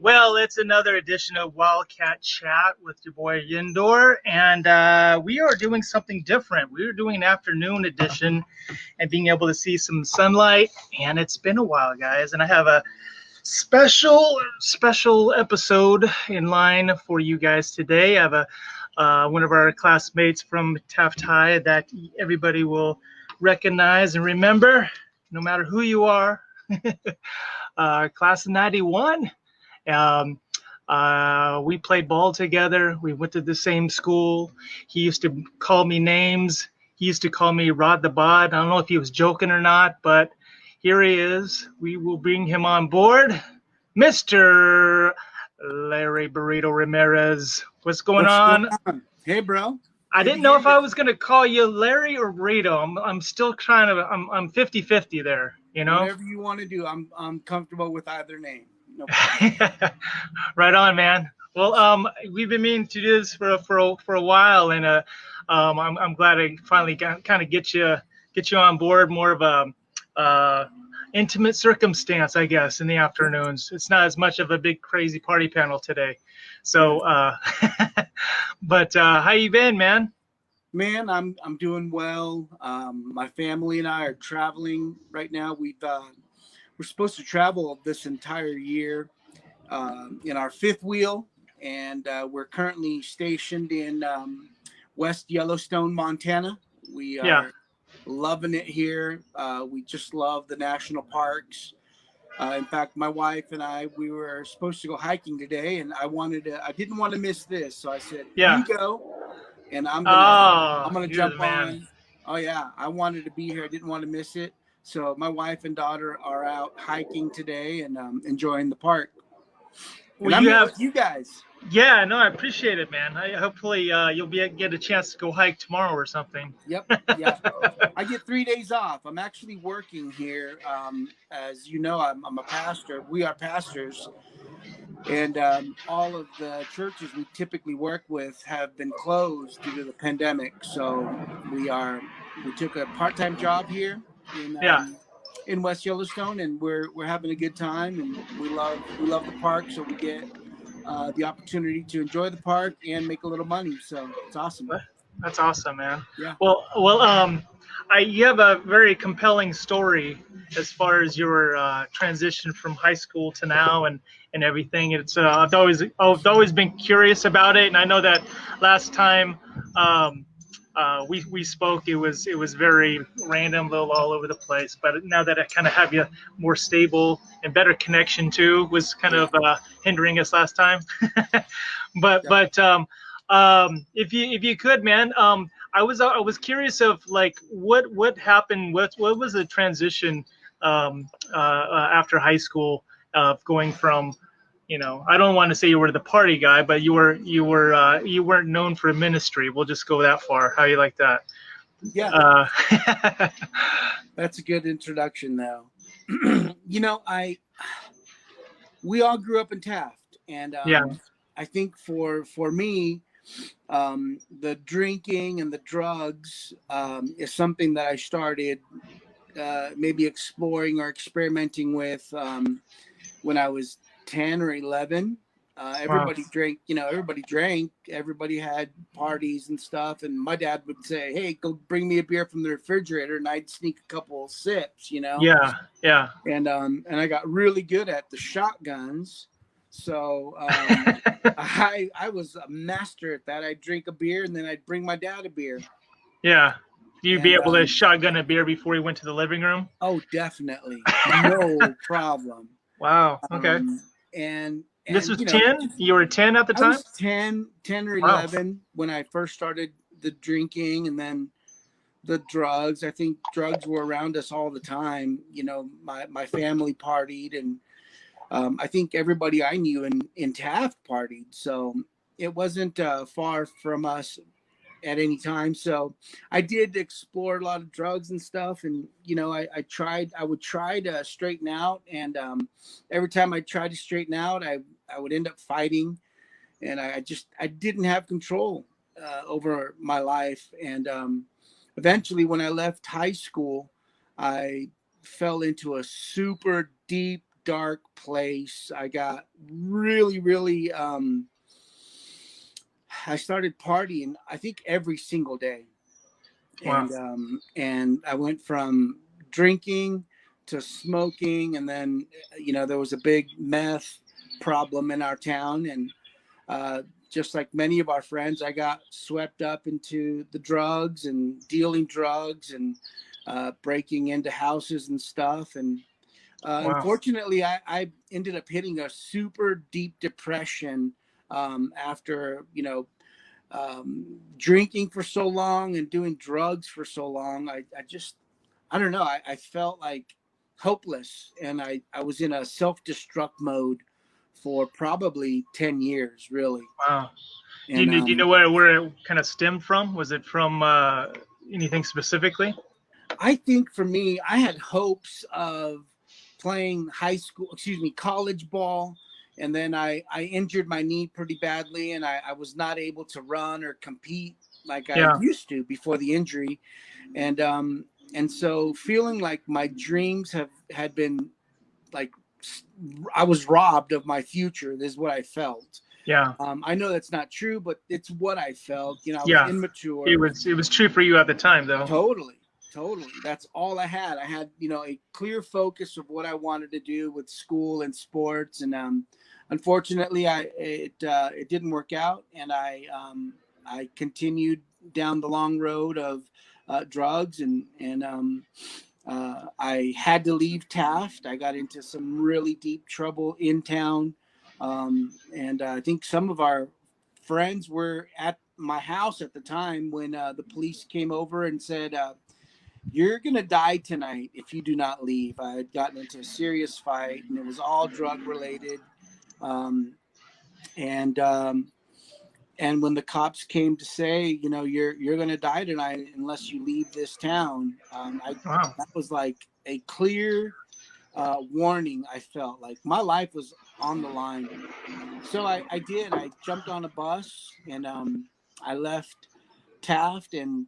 Well, it's another edition of Wildcat Chat with your boy YeNDoR, and we are doing something different. We are doing an afternoon edition and being able to see some sunlight, and it's been a while, guys, and I have a special episode in line for you guys today. I have one of our classmates from Taft High that everybody will recognize and remember, no matter who you are. Class of 91. We played ball together. We went to the same school. He used to call me names. He used to call me Rod the Bod. I don't know if he was joking or not, but here he is. We will bring him on board. Mr. Larry Burrito Ramirez. What's going What's going on? on? Hey, bro. I Good to didn't know hear if I you. was going to call you Larry or Burrito. I'm still trying to, I'm 50-50 there, you know? Whatever you want to do, I'm comfortable with either name. No problem. Right on, man. Well, we've been meaning to do this for a while, and I'm glad I finally kind of get you on board. More of a intimate circumstance, I guess, in the afternoons. It's not as much of a big crazy party panel today. So, but how you been, man? Man, I'm doing well. My family and I are traveling right now. We're supposed to travel this entire year in our fifth wheel, and we're currently stationed in West Yellowstone, Montana. We Yeah. are loving it here. We just love the national parks. In fact, my wife and we were supposed to go hiking today, and I didn't want to miss this. So I said, Yeah. you go, and Oh, I'm gonna you're the jump man. on. Oh yeah, I wanted to be here. I didn't want to miss it. So my wife and daughter are out hiking today and enjoying the park. Well, And I'm you here have. with you guys. Yeah, no, I appreciate it, man. Hopefully you'll get a chance to go hike tomorrow or something. Yep, yeah. I get 3 days off. I'm actually working here. As you know, I'm a pastor. We are pastors, and all of the churches we typically work with have been closed due to the pandemic. So we took a part-time job here Yeah. in West Yellowstone, and we're having a good time, and we love the park, so we get the opportunity to enjoy the park and make a little money. So it's awesome. That's awesome, man. Yeah. You have a very compelling story as far as your transition from high school to now and everything. It's I've always been curious about it, and I know that last time we spoke, it was very random, little all over the place. But now that I kind of have you more stable and better connection to, was kind of hindering us last time. but Yeah. but if you could, man, I was curious of like what happened. What was the transition after high school of going from, I don't want to say you were the party guy, but you weren't known for ministry. We'll just go that far. How you like that? Yeah. Uh, That's a good introduction, though. I we all grew up in Taft, and yeah, I think for me, the drinking and the drugs is something that I started maybe exploring or experimenting with when I was 10 or 11. wow, Everybody drank, everybody drank, everybody had parties and stuff. And my dad would say, hey, go bring me a beer from the refrigerator. And I'd sneak a couple of sips. yeah, yeah, And I got really good at the shotguns. So I was a master at that. I'd drink a beer and then I'd bring my dad a beer. yeah. You'd be And able to shotgun a beer before you went to the living room. oh, definitely. No problem. Wow. Okay. And This was 10. You were 10 at the I time. was 10 or Wow. 11 when I first started the drinking and then the drugs. I think drugs were around us all the time. My family partied, and I think everybody I knew in Taft partied. So it wasn't far from us at any time. So I did explore a lot of drugs and stuff. And, I would try to straighten out. And every time I tried to straighten out, I would end up fighting. And I didn't have control over my life. And eventually when I left high school, I fell into a super deep, dark place. I got really, really, I started partying, I think every single day. Wow. And I went from drinking to smoking. And then, there was a big meth problem in our town. And just like many of our friends, I got swept up into the drugs and dealing drugs and breaking into houses and stuff. And Wow. unfortunately, I ended up hitting a super deep depression after, drinking for so long and doing drugs for so long. I don't know. I felt like hopeless, and I was in a self-destruct mode for probably 10 years, really. Wow. And Do you know where it kind of stemmed from? Was it from anything specifically? I think for me, I had hopes of playing college ball. And then I injured my knee pretty badly, and I was not able to run or compete like I Yeah. used to before the injury. And so feeling like my dreams had been like, I was robbed of my future. This is what I felt. Yeah. I know that's not true, but it's what I felt. I was Yeah. immature. It was true for you at the time, though. Totally. That's all I had. I had, a clear focus of what I wanted to do with school and sports. And unfortunately, it didn't work out, and I continued down the long road of drugs, and I had to leave Taft. I got into some really deep trouble in town, and I think some of our friends were at my house at the time when the police came over and said, "You're gonna die tonight if you do not leave." I had gotten into a serious fight, and it was all drug related. Um, and and when the cops came to say, you're gonna die tonight unless you leave this town, Wow. that was like a clear warning. I felt like my life was on the line. So I did. I jumped on a bus, and I left Taft, and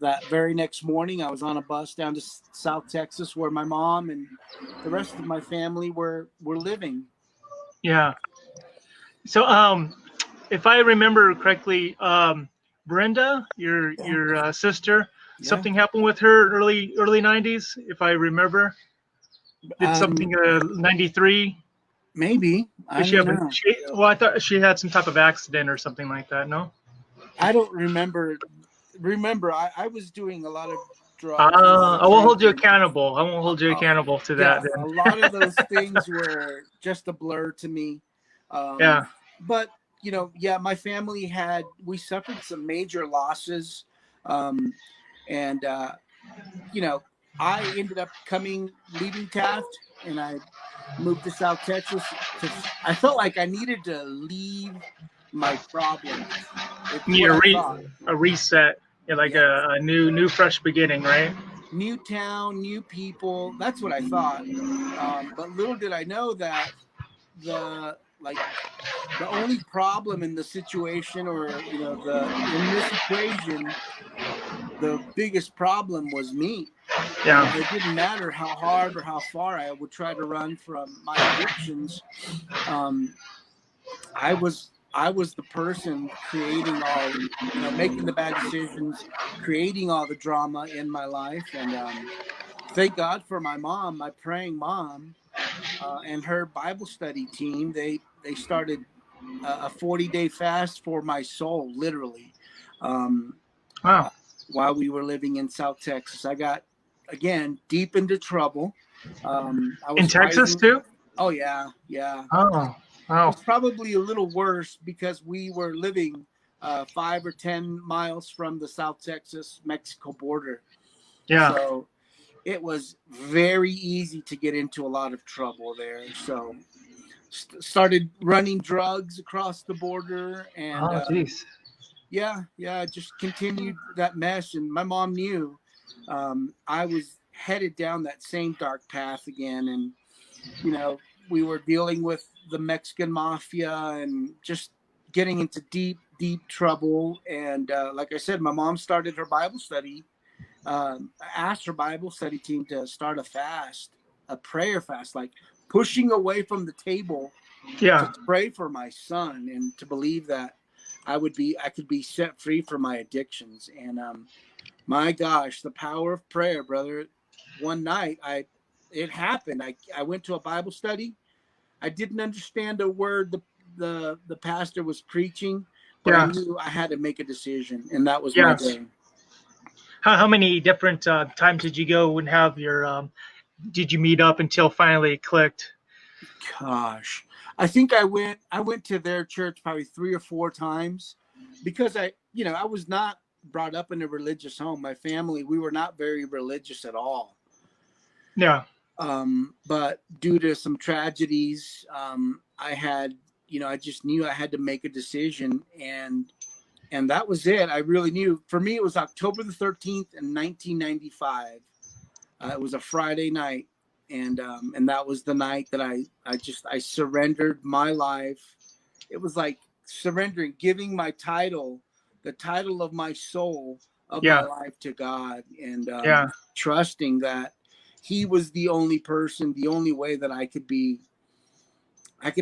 that very next morning I was on a bus down to South Texas, where my mom and the rest of my family were living. Yeah. So if I remember correctly, Brenda, your sister, Yeah. something happened with her early 90s, if I remember. Did Um, something 93? Maybe. I Did she don't have know. well, I thought she had some type of accident or something like that, no? I don't remember. I was doing a lot of drugs, a lot of I won't hold you drinking. accountable. I won't hold you Uh, accountable to that yeah, a then. lot of those things were just a blur to me. Yeah. But yeah, my family we suffered some major losses, um, and I ended up leaving Taft, and I moved to South Texas because I felt like I needed to leave my problems. It's Need what I thought. a reset, yeah, like Yeah. a new fresh beginning, right? New town, new people. That's what I thought. But little did I know that the like the only problem in the situation, or the in this equation, the biggest problem was me. Yeah. It didn't matter how hard or how far I would try to run from my addictions. Um, I was the person creating all, making the bad decisions, creating all the drama in my life. And thank God for my mom, my praying mom, and her Bible study team. They started a 40-day fast for my soul, literally. Um, Wow. while we were living in South Texas, I got, again, deep into trouble. I In was Texas fighting. too? Oh yeah, yeah. Oh. Wow. Was probably a little worse because we were living 5 or 10 miles from the South Texas Mexico border. Yeah. So it was very easy to get into a lot of trouble there. So started running drugs across the border, and Oh, jeez. yeah, just continued that mess. And my mom knew I was headed down that same dark path again. And we were dealing with the Mexican mafia and just getting into deep, deep trouble. And like I said, my mom started her Bible study. Asked her Bible study team to start a fast, a prayer fast, like pushing away from the table Yeah. to pray for my son and to believe that I could be set free from my addictions. And my gosh, the power of prayer, brother. One night it happened. I went to a Bible study. I didn't understand a word the pastor was preaching, but I Yeah. knew I had to make a decision, and that was my Yes. day. How many different times did you go and have your did you meet up until finally it clicked? Gosh, I think I went to their church probably 3 or 4 times because I was not brought up in a religious home. My family, we were not very religious at all. Yeah. But due to some tragedies, I just knew I had to make a decision, and that was it. I really knew. For me, it was October the 13th in 1995. It was a Friday night, and that was the night that I surrendered my life. It was like surrendering, giving the title of my soul, of my Yeah. life to God, and Yeah. trusting that He was the only person, the only way that I could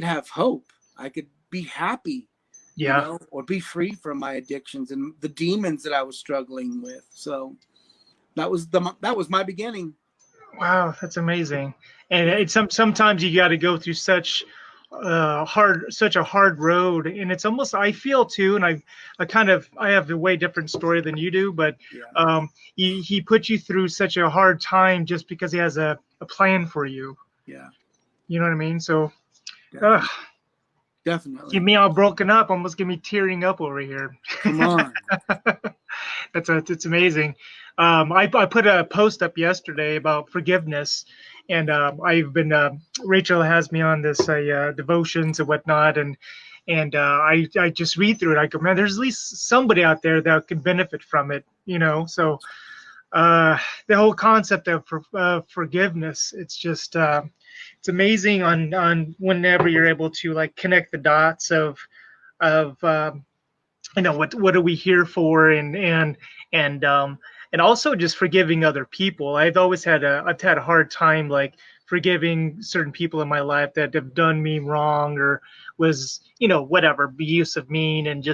have hope, I could be happy, Yeah. or be free from my addictions and the demons that I was struggling with. So that was my beginning. Wow, that's amazing. And Yeah. it's sometimes you got to go through such a hard road, and it's almost I feel too, and I have a way different story than you do, but Yeah. he put you through such a hard time just because he has a plan for you. Yeah. You know what I mean? So, uh, Definitely. get Definitely. me all broken up, almost get me tearing up over here. Come on. It's amazing. I put a post up yesterday about forgiveness, and I've been Rachel has me on this devotions and whatnot, and I just read through it. I go, man, there's at least somebody out there that could benefit from it, you know. So the whole concept of forgiveness, it's just it's amazing on whenever you're able to like connect the dots of what are we here for, and also just forgiving other people. I've had a hard time like forgiving certain people in my life that have done me wrong or was whatever abusive, mean, and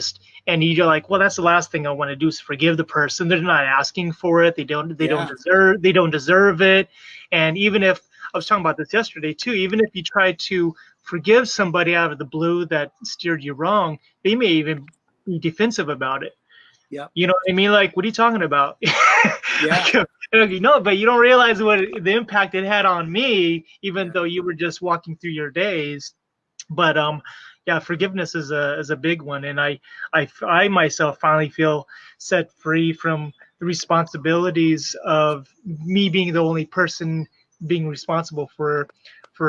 you're like, well, that's the last thing I want to do is forgive the person. They're not asking for it. Yeah. They don't deserve it. And even if I was talking about this yesterday too, even if you try to forgive somebody out of the blue that steered you wrong, they may even be defensive about it. Yep. You know what I mean? Like, what are you talking about? Yeah. No, but you don't realize the impact it had on me, even Yeah. though you were just walking through your days. But yeah, forgiveness is a big one, and I myself finally feel set free from the responsibilities of me being the only person being responsible for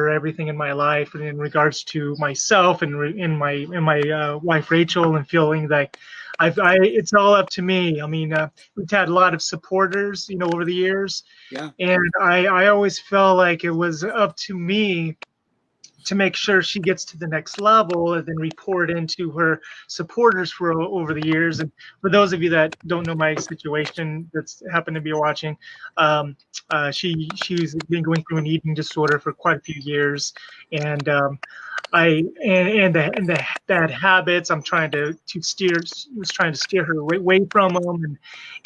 everything in my life, and in regards to myself and in my wife Rachel, and feeling like it's all up to me. I mean, we've had a lot of supporters, over the years, Yeah. and I always felt like it was up to me to make sure she gets to the next level and then report into her supporters for over the years. And for those of you that don't know my situation, that's happened to be watching, she's been going through an eating disorder for quite a few years, and the bad habits. I'm trying to steer was trying to steer her away from them,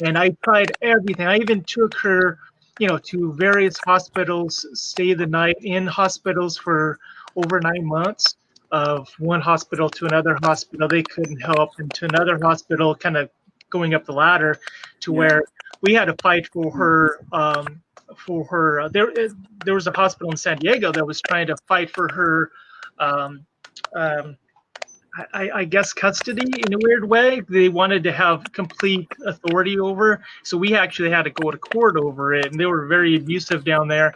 and I tried everything. I even took her, to various hospitals, stay the night in hospitals for over 9 months, of one hospital to another hospital. They couldn't help, and to another hospital, kind of going up the ladder to Yeah. where we had to fight for her. There was a hospital in San Diego that was trying to fight for her. Um, um, I guess custody in a weird way. They wanted to have complete authority over, so we actually had to go to court over it, and they were very abusive down there.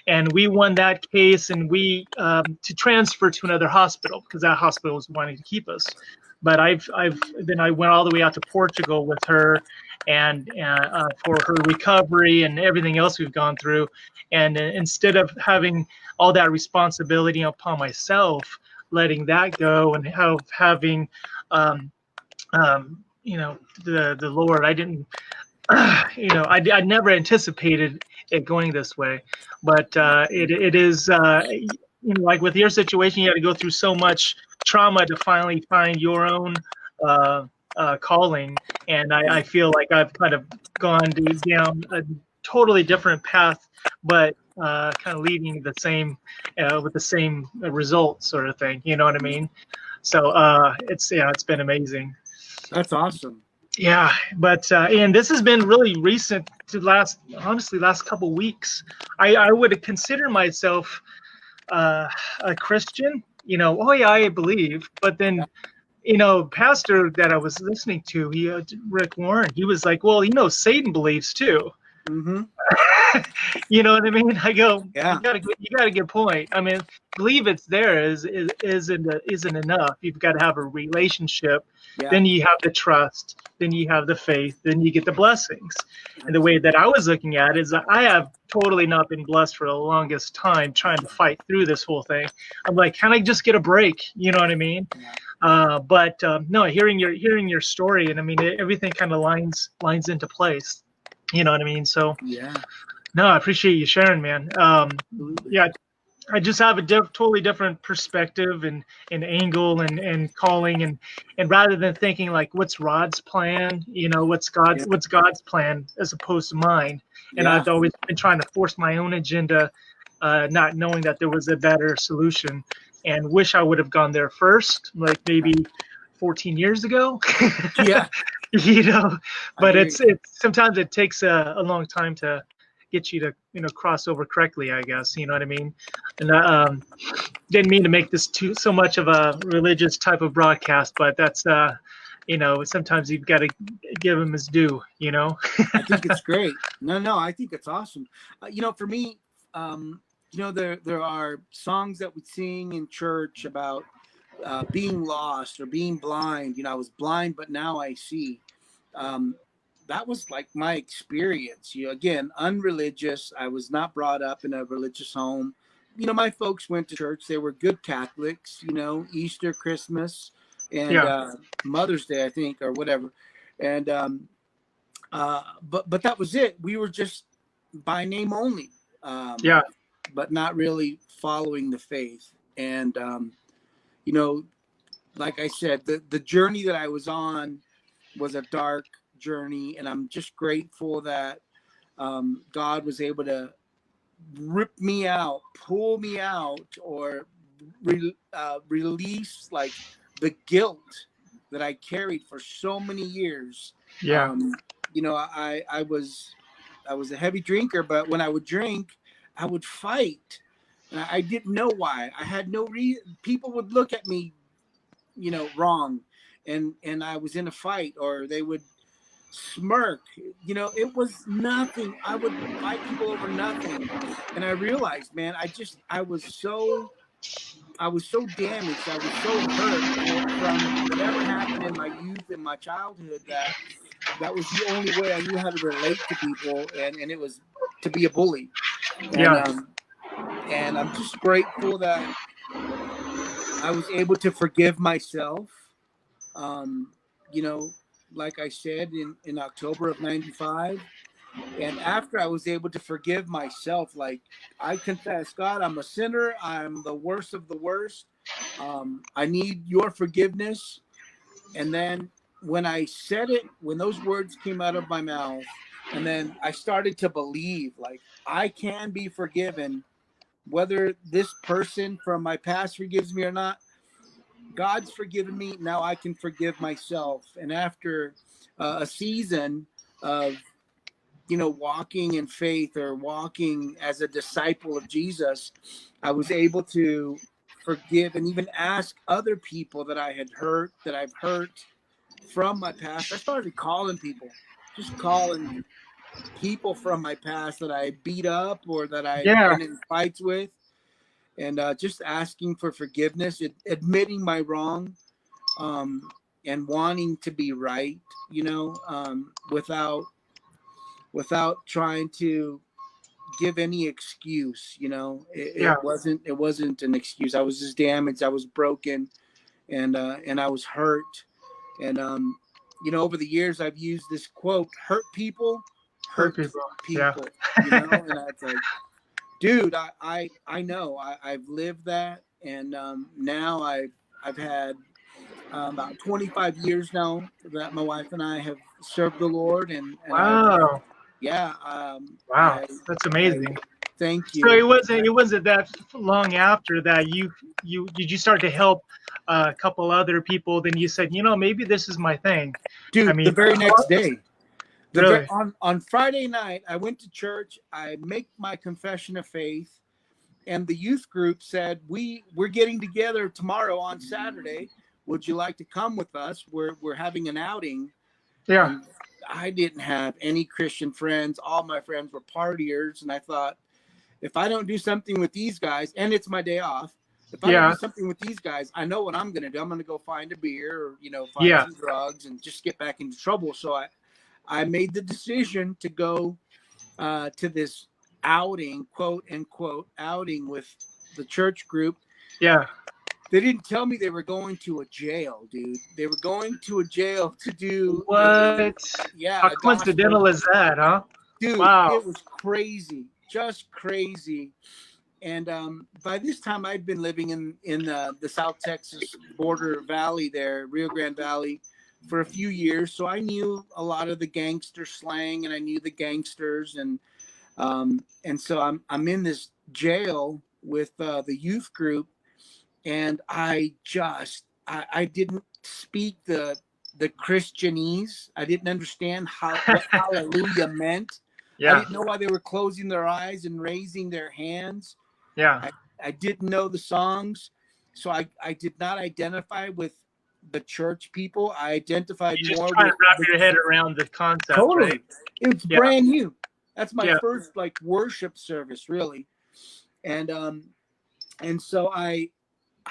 And we won that case, and we to transfer to another hospital because that hospital was wanting to keep us. But then I went all the way out to Portugal with her, and for her recovery and everything else we've gone through. And instead of having all that responsibility upon myself, letting that go and having the Lord, I didn't I never anticipated it going this way, but it is like with your situation, you had to go through so much trauma to finally find your own uh, calling. And I feel like I've kind of gone down a totally different path, but kind of leading the same with the same result, sort of thing. You know what I mean? So it's been amazing. That's awesome. Yeah, but and this has been really recent to last couple weeks. I would consider myself a Christian. Oh yeah, I believe. But then, pastor that I was listening to, Rick Warren, he was like, well, Satan believes too. Mm-hmm. You know what I mean? I go, Yeah. you got a good point. I mean, believe it's there isn't enough. You've got to have a relationship. Yeah. Then you have the trust. Then you have the faith. Then you get the blessings. And the way that I was looking at it is that I have totally not been blessed for the longest time trying to fight through this whole thing. I'm like, can I just get a break? You know what I mean? But no, hearing your story, and I mean, everything kind of lines into place. You know what I mean? So Yeah. no, I appreciate you sharing, man. Yeah, I just have a totally different perspective and angle and calling, and rather than thinking like, what's Rod's plan? What's God's plan as opposed to mine. And Yeah. I've always been trying to force my own agenda, not knowing that there was a better solution, and wish I would have gone there first, like maybe 14 years ago. Yeah. But it's sometimes it takes a long time to get you to cross over correctly, I guess. You know what I mean? And didn't mean to make this so much of a religious type of broadcast, but that's sometimes you've got to give him his due. I think it's great. No, I think it's awesome. For me, there are songs that we sing in church about being lost or being blind. I was blind, but now I see. That was like my experience. Again, unreligious. I was not brought up in a religious home. My folks went to church. They were good Catholics. Easter, Christmas, and Mother's Day, I think, or whatever. And but that was it. We were just by name only. But not really following the faith. And like I said, the journey that I was on was a dark journey, and I'm just grateful that God was able to rip me out, pull me out, or release like the guilt that I carried for so many years. I was a heavy drinker, but when I would drink, I would fight, and I didn't know why. I had no reason. People would look at me, wrong, and I was in a fight, or they would smirk. It was nothing. I would fight people over nothing, and I realized, man, I was so damaged. I was so hurt from whatever happened in my youth and my childhood that was the only way I knew how to relate to people, and it was to be a bully. And I'm just grateful that I was able to forgive myself. Like I said, in October of 95. And after I was able to forgive myself, like I confess, God, I'm a sinner. I'm the worst of the worst. I need your forgiveness. And then when I said it, when those words came out of my mouth, and then I started to believe, like, I can be forgiven, whether this person from my past forgives me or not. God's forgiven me. Now I can forgive myself. And after a season of, walking in faith or walking as a disciple of Jesus, I was able to forgive and even ask other people that I've hurt from my past. I started calling people, just calling people from my past that I beat up or that I've been in fights with, and just asking for forgiveness, admitting my wrong, and wanting to be right, without trying to give any excuse. It wasn't an excuse. I was just damaged. I was broken, and I was hurt. And over the years, I've used this quote: "Hurt people, hurt people." Yeah. And it's like, Dude, I know. I've lived that, and now I've had about 25 years now that my wife and I have served the Lord, and I've Wow. yeah, Wow. That's I amazing. thank So you. it wasn't that long after that you did you start to help a couple other people. Then you said, maybe this is my thing. I Dude, the mean, very next day, really? on Friday night, I went to church. I make my confession of faith, and the youth group said, we're getting together tomorrow on Saturday. Would you like to come with us? We're having an outing. Yeah. And I didn't have any Christian friends. All my friends were partiers, and I thought, if I don't do something with these guys, and it's my day off, if I don't do Yeah. something with these guys, I know what I'm going to do. I'm going to go find a beer, or find Yeah. some drugs, and just get back into trouble. So I made the decision to go to this outing, quote unquote outing, with the church group. Yeah. They didn't tell me they were going to a jail, dude. They were going to a jail to do What? How a gospel. coincidental is that, huh? Dude, Wow. it was crazy, just crazy. And by this time, I'd been living in the South Texas border valley there, Rio Grande Valley, for a few years. So I knew a lot of the gangster slang, and I knew the gangsters, and so I'm in this jail with the youth group, and I didn't speak the Christianese. I didn't understand what hallelujah meant. I Yeah. didn't know why they were closing their eyes and raising their hands. Yeah. I didn't know the songs. So I did not identify with the church people. I identified You just more try to with wrap the your head around the concept, right? totally. It's Yeah. brand new. That's my Yeah. first like worship service, really. And so I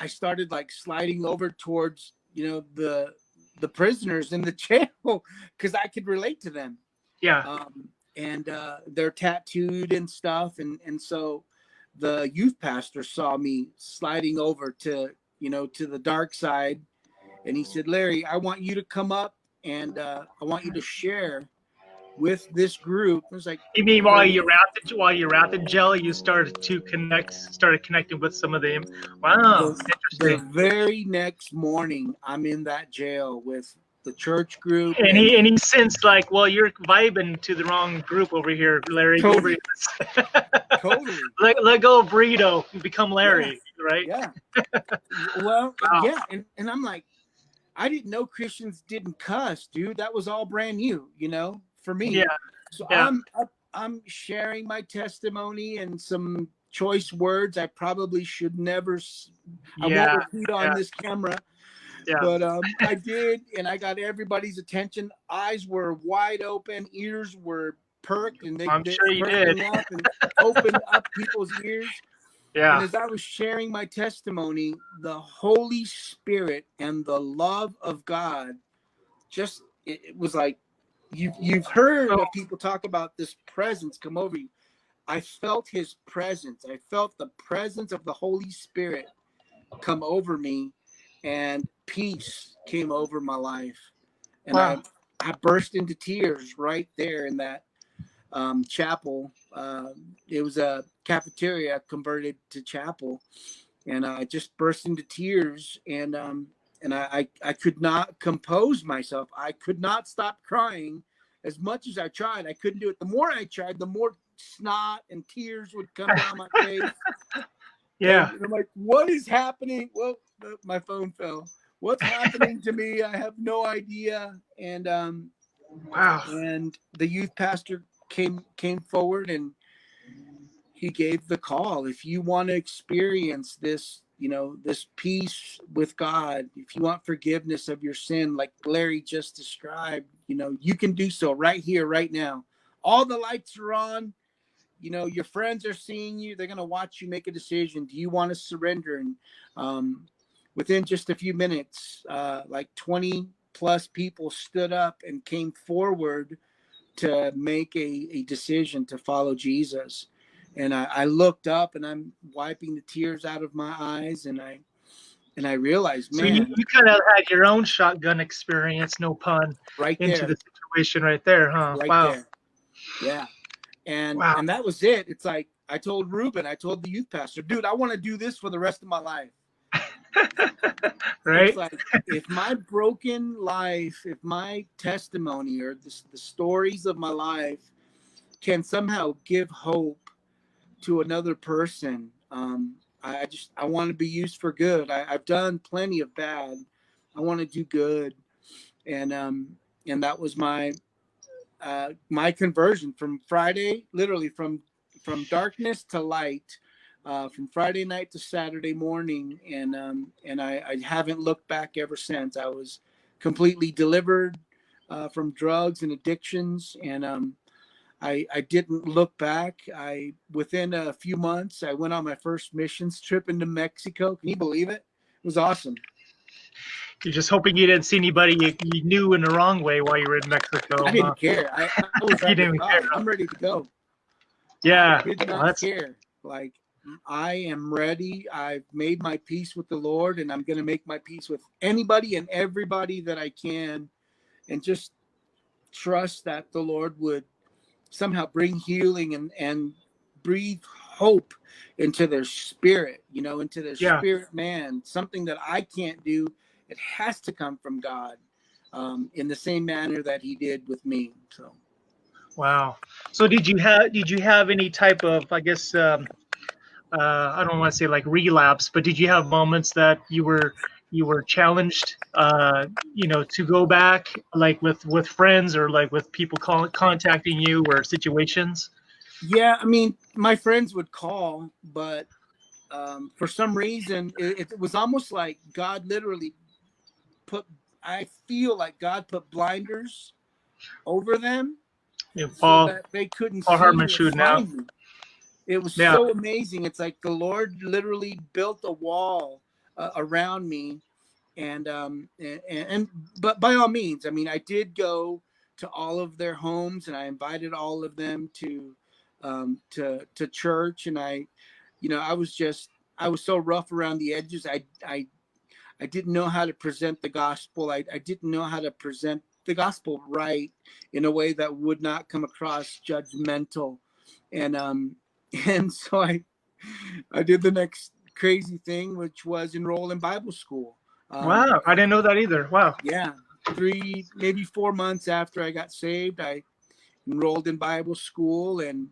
started like sliding over towards, the prisoners in the jail, because I could relate to them. Yeah. And they're tattooed and stuff, and so the youth pastor saw me sliding over to the dark side, and he said, Larry, I want you to come up, and I want you to share with this group. It was like, You mean what? while you're at the jail, you started connecting with some of them. Wow, The interesting. very next morning, I'm in that jail with the church group, And and he sensed like, well, you're vibing to the wrong group over here, Larry. Go over totally, here. totally, Let go of Burrito and become yeah, Larry, right? yeah. Well, Wow. yeah, and I'm like, I didn't know Christians didn't cuss, dude. That was all brand new, for Yeah. me. So Yeah. I'm sharing my testimony and some choice words I probably should never. I won't Yeah. repeat on Yeah. this camera, Yeah. but I did, and I got everybody's attention. Eyes were wide open, ears were perked, and I'm they sure you did. perking up and opened up people's ears. And Yeah. as I was sharing my testimony, the Holy Spirit and the love of God, just it was like, you've heard So of people talk about this presence come over you. I felt his presence. I felt the presence of the Holy Spirit come over me, and peace came over my life. And wow. I burst into tears right there in that chapel. It was a cafeteria converted to chapel, and I just burst into tears, and I could not compose myself. I could not stop crying. As much as I tried, I couldn't do it. The more I tried, the more snot and tears would come down my face. Yeah. And I'm like, what is happening? Well, my phone fell. What's happening to me? I have no idea. Wow. And the youth pastor came forward, and he gave the call. If you want to experience this, this peace with God, if you want forgiveness of your sin, like Larry just described, you can do so right here, right now. All the lights are on. Your friends are seeing you. They're going to watch you make a decision. Do you want to surrender? And within just a few minutes, like 20 plus people stood up and came forward to make a decision to follow Jesus. And I looked up, and I'm wiping the tears out of my eyes, and I realized, So you, man, you kind of had your own shotgun experience, no pun, right into there, the situation right there, huh? right Wow. there. Yeah. And Wow. that was it. It's like, I told Ruben, I told the youth pastor, dude, I want to do this for the rest of my life. Right? It's like, if my broken life, if my testimony or the stories of my life can somehow give hope to another person, I want to be used for good. I've done plenty of bad. I want to do good. And that was my conversion from Friday, literally from darkness to light, from Friday night to Saturday morning, and I haven't looked back ever since. I was completely delivered from drugs and addictions, and I didn't look back. Within a few months, I went on my first missions trip into Mexico. Can you believe it? It was awesome. You're just hoping you didn't see anybody you knew in the wrong way while you were in Mexico. I didn't care. I was You didn't care. I'm ready to go. Yeah. I did not care. Like, I am ready. I've made my peace with the Lord, and I'm going to make my peace with anybody and everybody that I can, and just trust that the Lord would somehow bring healing and breathe hope into their spirit, into their spirit man, something that I can't do. It has to come from God, in the same manner that he did with me. So. Wow. So did you have any type of, I guess, I don't want to say like relapse, but did you have moments that you were challenged, to go back, like with friends or like with people contacting you or situations? Yeah, I mean, my friends would call, but for some reason, it was almost like God literally I feel like God put blinders over them, so that they couldn't Paul see Hartman or shooting out. find me. It was Yeah. so amazing. It's like the Lord literally built a wall around me, and but by all means, I mean, I did go to all of their homes, and I invited all of them to church, and I was so rough around the edges. I didn't know how to present the gospel. I didn't know how to present the gospel right, in a way that would not come across judgmental, and so I did the next crazy thing, which was enroll in Bible school. Wow, I didn't know that either. Wow. Yeah, 3, maybe 4 months after I got saved, I enrolled in Bible school, and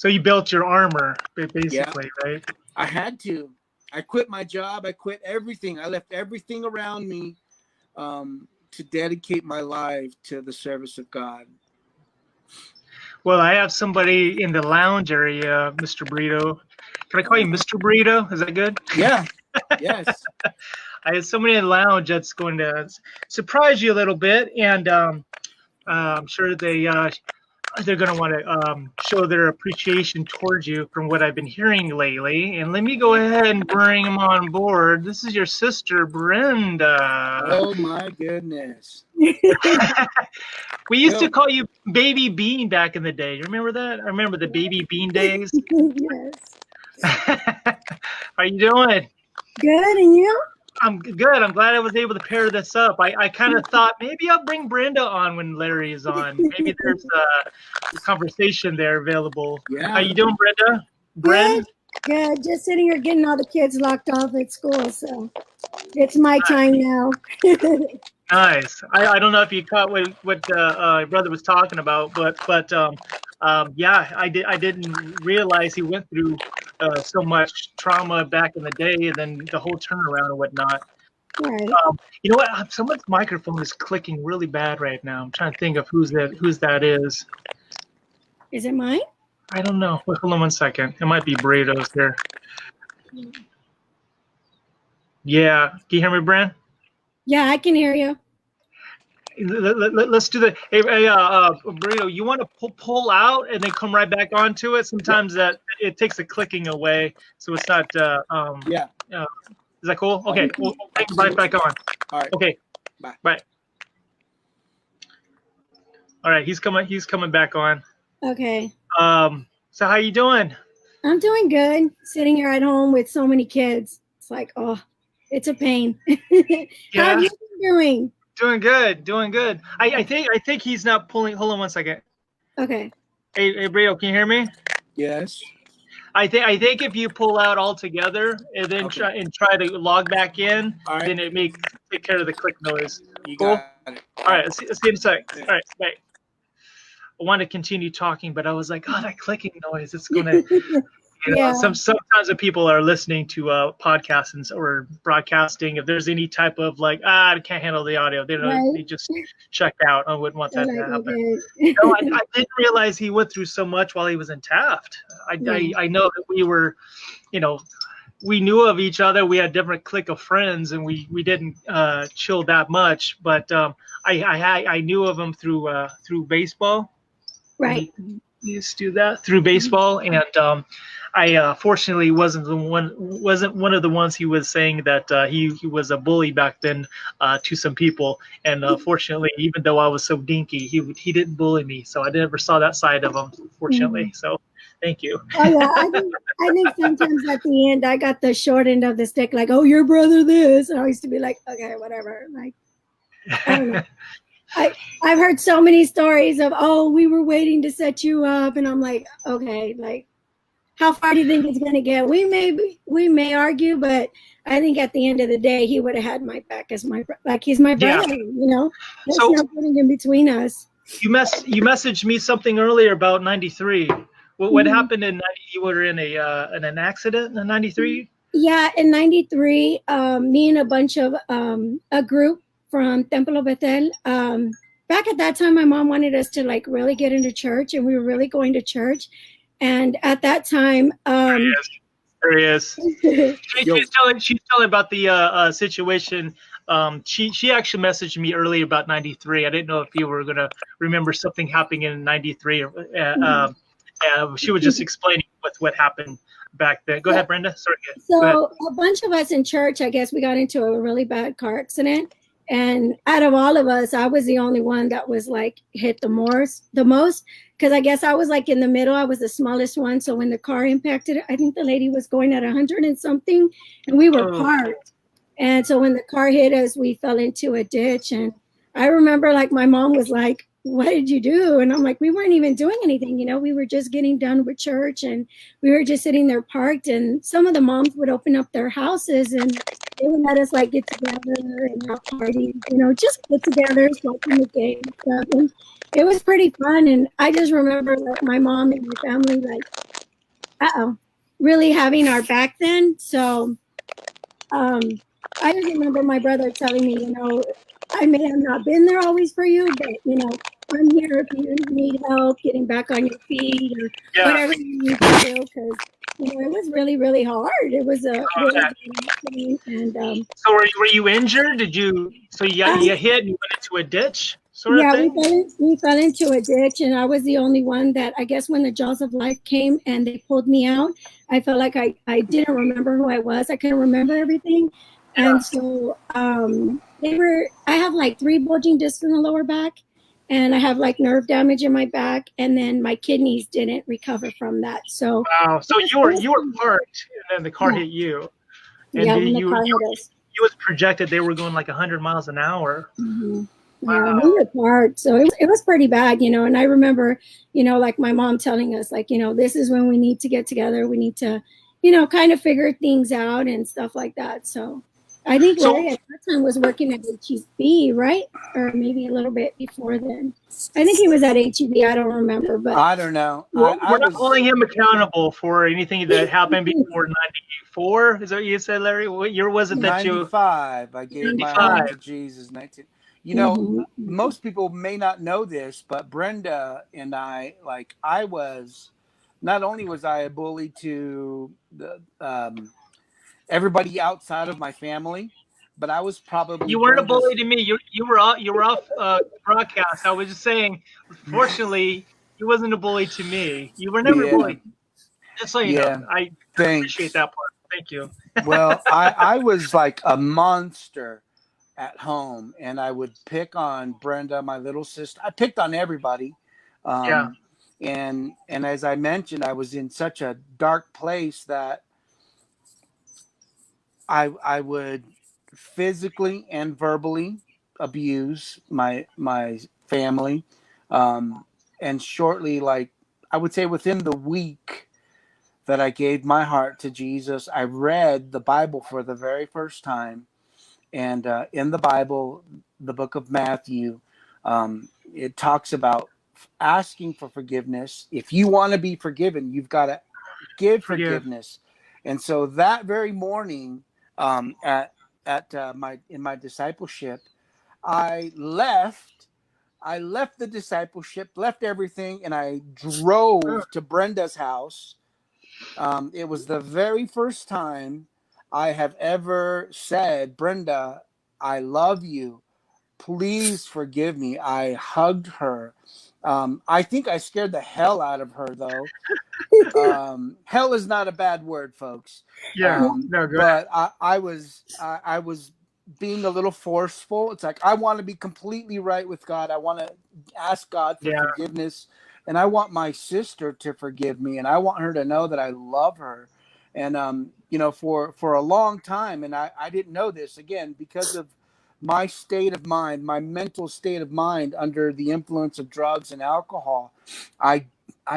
so you built your armor, basically, yeah, right? I had to. I quit my job. I quit everything. I left everything around me, to dedicate my life to the service of God. Well, I have somebody in the lounge area, Mr. Burrito. Can I call you Mr. Burrito? Is that good? Yeah. Yes. I have somebody in the lounge that's going to surprise you a little bit, and I'm sure they're going to want to show their appreciation towards you from what I've been hearing lately. And let me go ahead and bring them on board. This is your sister, Brenda. Oh, my goodness. We used to call you Baby Bean back in the day. You remember that? I remember the Baby Bean days. Yes. How you doing? Good, and you? I'm good. I'm glad I was able to pair this up. I kind of thought maybe I'll bring Brenda on when Larry is on. Maybe there's a conversation there available. Yeah. How you doing, Brenda? Good. Good. Just sitting here getting all the kids locked off at school, so it's my time now. Nice. I don't know if you caught what brother was talking about, but yeah, I didn't realize he went through so much trauma back in the day, and then the whole turnaround and whatnot. Right. You know what? Someone's microphone is clicking really bad right now. I'm trying to think of whose that is. Is it mine? I don't know. Wait, hold on one second. It might be Burritos there. Yeah. Can you hear me, Brand? Yeah, I can hear you. Let's do the Burrito. You want to pull out and then come right back onto it. Sometimes that it takes the clicking away, so it's not. Yeah. Is that cool? Okay, we'll bring it right back on. All right. Okay. Bye. Bye. All right, he's coming back on. Okay. So how you doing? I'm doing good. Sitting here at home with so many kids. It's like, oh, it's a pain. How have you been doing? Doing good. I think he's not pulling. Hold on one second. Okay. Hey, Brito, can you hear me? Yes. I think if you pull out all together and then Okay. try to log back in, All right. then it may take care of the click noise. You Cool. got it. All right. See you in a sec. Yeah. All right. Bye. I wanted to continue talking, but I was like, oh, that clicking noise. It's gonna. Yeah. Sometimes when people are listening to podcasts or broadcasting, if there's any type of like, I can't handle the audio, they Right. just check out. I wouldn't want They're that to like, happen. okay. No, I didn't realize he went through so much while he was in Taft. Yeah. I know that we were, we knew of each other. We had different clique of friends, and we didn't chill that much. But I knew of him through baseball. Right. He used to do that through baseball, and I fortunately wasn't one of the ones he was saying that he was a bully back then to some people, and fortunately, even though I was so dinky, he didn't bully me, so I never saw that side of him, fortunately. So thank you. Oh yeah, I think sometimes at the end I got the short end of the stick, like, oh, your brother this, and I used to be like, okay, whatever. Like, I don't know. I've heard so many stories of, oh, we were waiting to set you up, and I'm like, okay, like, how far do you think it's gonna get? We may argue, but I think at the end of the day, he would have had my back as he's my brother. Yeah. You know, there's So no putting in between us. you messaged me something earlier about '93. What happened in '90? You were in an accident in '93. Yeah, in '93, me and a bunch of a group from Templo Bethel. Back at that time, my mom wanted us to like really get into church, and we were really going to church. And at that time, There he is. She's telling about the situation. She actually messaged me earlier about '93. I didn't know if you were gonna remember something happening in '93. She was just explaining what happened back then. Go ahead, Brenda. Sorry. So a bunch of us in church, I guess we got into a really bad car accident. And out of all of us, I was the only one that was like hit the most, because I guess I was like in the middle. I was the smallest one. So when the car impacted, I think the lady was going at 100 and something, and we were parked. And so when the car hit us, we fell into a ditch. And I remember like my mom was like, what did you do? And I'm like, we weren't even doing anything. You know, we were just getting done with church, and we were just sitting there parked. And some of the moms would open up their houses, and they would let us like get together and have parties, you know, just get together, smoking the game and stuff. And it was pretty fun. And I just remember like my mom and my family like, really having our back then. So I just remember my brother telling me, you know, I may have not been there always for you, but you know, I'm here if you need help getting back on your feet or whatever you need to do, because you know it was really, really hard. It was a really and so were you injured? Did you? So you hit and you went into a ditch, sort of thing? we fell into a ditch, and I was the only one that I guess when the jaws of life came and they pulled me out, I felt like I didn't remember who I was. I couldn't remember everything. And so I have like 3 bulging discs in the lower back, and I have like nerve damage in my back, and then my kidneys didn't recover from that. So wow. So you were parked, and then the car hit you. And when the car hit us. It was projected they were going like 100 miles an hour. Mm-hmm. Wow. Yeah, we were parked, so it was pretty bad, you know. And I remember, you know, like my mom telling us, like, you know, this is when we need to get together. We need to, you know, kind of figure things out and stuff like that. So I think Larry at that time was working at HEB, right? Or maybe a little bit before then. I think he was at HEB. I don't remember, but I don't know. We're not holding him accountable for anything that happened before '94. Is that what you said, Larry? What year was it that you? '95. I gave my heart to Jesus. 19. You know, most people may not know this, but Brenda and I, like, not only was I a bully to the everybody outside of my family, but I was probably you weren't a bully to me. You were off broadcast. I was just saying. Fortunately, you wasn't a bully to me. You were never a bully. Just so you know, I appreciate that part. Thank you. Well, I was like a monster at home, and I would pick on Brenda, my little sister. I picked on everybody. And as I mentioned, I was in such a dark place that I would physically and verbally abuse my family. And shortly, like, I would say within the week that I gave my heart to Jesus, I read the Bible for the very first time. And in the Bible, the book of Matthew, it talks about asking for forgiveness. If you want to be forgiven, you've got to give forgiveness. And so that very morning, at in my discipleship, I left the discipleship, left everything, and I drove to Brenda's house. It was the very first time I have ever said, Brenda, I love you. Please forgive me. I hugged her. I think I scared the hell out of her, though. Hell is not a bad word, folks. Yeah, no, go but I was being a little forceful. It's like, I want to be completely right with God. I want to ask God for forgiveness, and I want my sister to forgive me, and I want her to know that I love her. And you know, for a long time, and I didn't know this, again, because of my state of mind, my mental state of mind under the influence of drugs and alcohol, I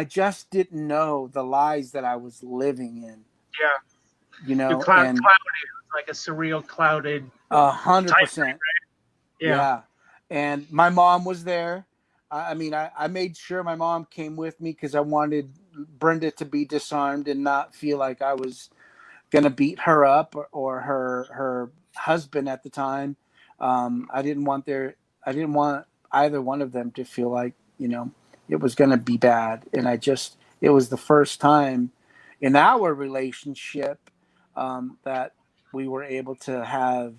just didn't know the lies that I was living in. Yeah. You know, clouded. It was like a surreal clouded. 100%. Yeah. And my mom was there. I mean, I made sure my mom came with me because I wanted Brenda to be disarmed and not feel like I was going to beat her up, or her husband at the time. I didn't want either one of them to feel like, you know, it was going to be bad. And it was the first time in our relationship that we were able to have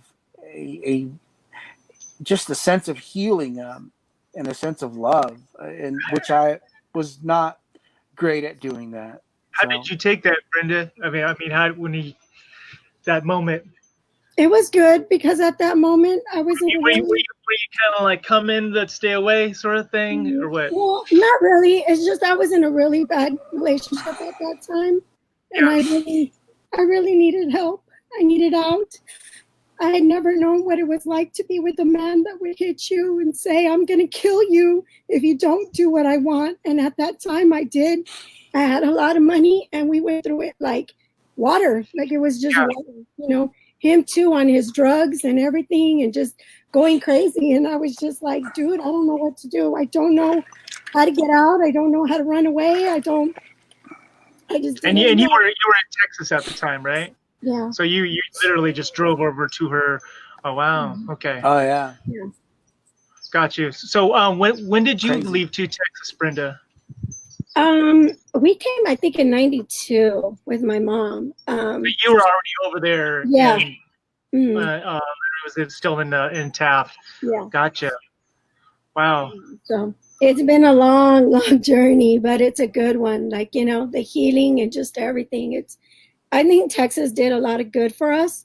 just a sense of healing and a sense of love, and which I was not great at doing that. How did you take that, Brenda? I mean, that moment? It was good because at that moment I was in were you kind of like come in, let's stay away sort of thing, or what? Well, not really. It's just I was in a really bad relationship at that time, and I really needed help. I needed out. I had never known what it was like to be with a man that would hit you and say, I'm going to kill you if you don't do what I want. And at that time I did. I had a lot of money and we went through it like water. Like it was just water, you know, him too on his drugs and everything and just going crazy. And I was just like, dude, I don't know what to do. I don't know how to get out. I don't know how to run away. I just and you were in Texas at the time, right? Yeah. So you literally just drove over to her. Oh wow. Okay. Oh yeah. Got you. So when did you leave to Texas, Brenda? We came, I think, in '92 with my mom. But you were already over there. Yeah. Was it still in Taft? Yeah. Gotcha. Wow. So it's been a long, long journey, but it's a good one. Like, you know, the healing and just everything. I think Texas did a lot of good for us.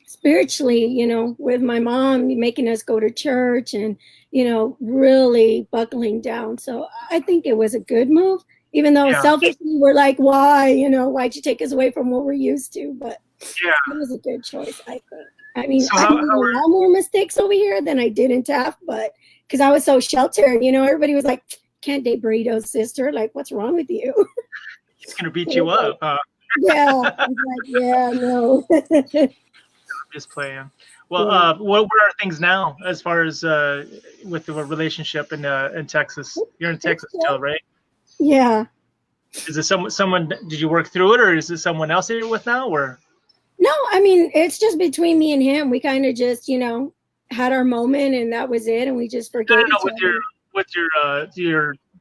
Spiritually, you know, with my mom making us go to church and, you know, really buckling down. So I think it was a good move, even though selfishly we're like, why, you know, why'd you take us away from what we're used to? But it was a good choice, I think. I mean, I made a lot more mistakes over here than I did in Taft, but because I was so sheltered, you know, everybody was like, can't date Burrito's sister. Like, what's wrong with you? He's going to beat you up. Yeah. I was like, yeah, no. I'm just playing. Well, what are things now as far as with the relationship in Texas? You're in Texas still, right? Yeah. Is it someone? Did you work through it, or is it someone else that you're with now, or? No, I mean, it's just between me and him. We kind of just, you know, had our moment, and that was it, and we just forgave each other. With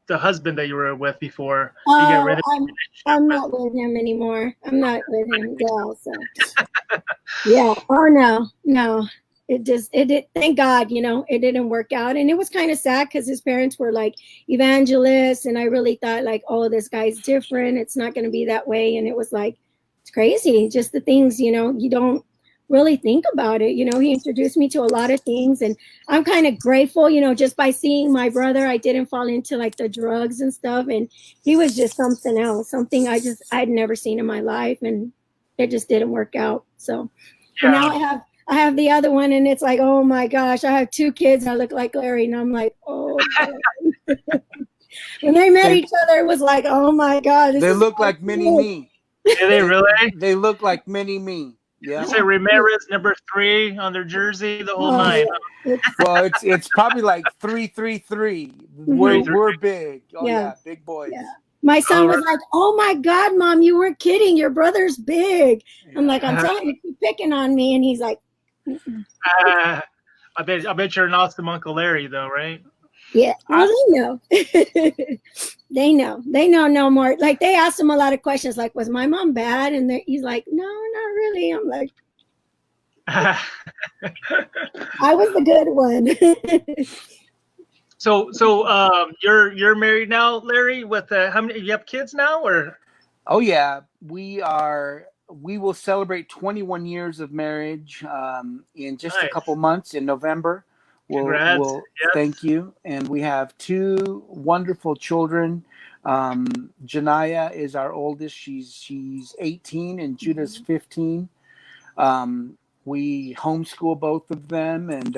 the husband that you were with before. I'm not with him anymore. I'm not with him. Yeah. So. Yeah. Oh no. It did. Thank God, you know, it didn't work out, and it was kind of sad because his parents were like evangelists, and I really thought like, oh, this guy's different. It's not going to be that way, and it was like, it's crazy. Just the things, you know, you don't really think about it. You know, he introduced me to a lot of things, and I'm kind of grateful, you know, just by seeing my brother, I didn't fall into like the drugs and stuff. And he was just something else, something I'd never seen in my life, and it just didn't work out. So now I have the other one, and it's like, oh my gosh, I have 2 kids. I look like Larry, and I'm like, oh. When they met They, each other, it was like, oh my God, this they is look so like mini cool. me. Did they really? They look like mini me. You Yeah. say Ramirez #3 on their jersey, the whole Oh, nine. yeah. It's, Well, it's probably like 333. Three, mhm. three. We're big. Oh Yeah. yeah, big boys. Yeah. My son All was like, oh my God, Mom, you were kidding. Your brother's big. I'm like, I'm right. telling you, keep picking on me. And he's like, mm-mm. I bet you're an awesome Uncle Larry, though, right? Yeah. Well, I, they know. They know. They know no more. Like, they asked him a lot of questions, like, was my mom bad? And he's like, no, not really. I'm like, I was the good one. So you're married now, Larry. With how many? You have kids now, or? oh yeah, we will celebrate 21 years of marriage in just a couple Nice. months in November. Congrats. We'll thank Yes. you. And we have two wonderful children. Janaya is our oldest. She's 18 and Judah's 15. We homeschool both of them, and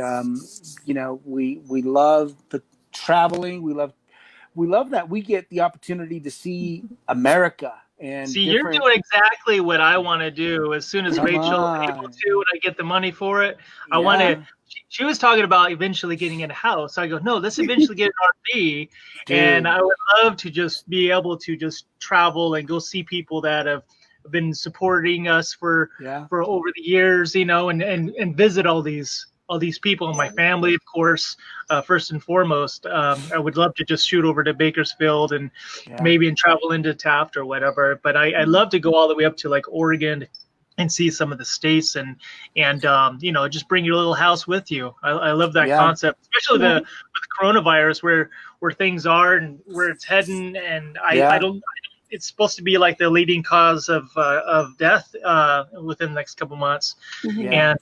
we love the traveling. We love that we get the opportunity to see America and See, you're different. doing exactly what I want to do. As soon as Come Rachel able on, to, when I get the money for it, I want to. yeah, She was talking about eventually getting in a house. I go, no, let's eventually get an RV, and dude, I would love to just be able to just travel and go see people that have been supporting us yeah, for over the years, and visit all these people and my family, of course, first and foremost. I would love to just shoot over to Bakersfield and yeah, maybe and travel into Taft or whatever. But I love to go all the way up to like Oregon and see some of the states and just bring your little house with you. I love that yeah, concept, especially Yeah. with the coronavirus where things are and where it's heading. And I yeah, don't. It's supposed to be like the leading cause of death within the next couple months, Mhm. yeah, and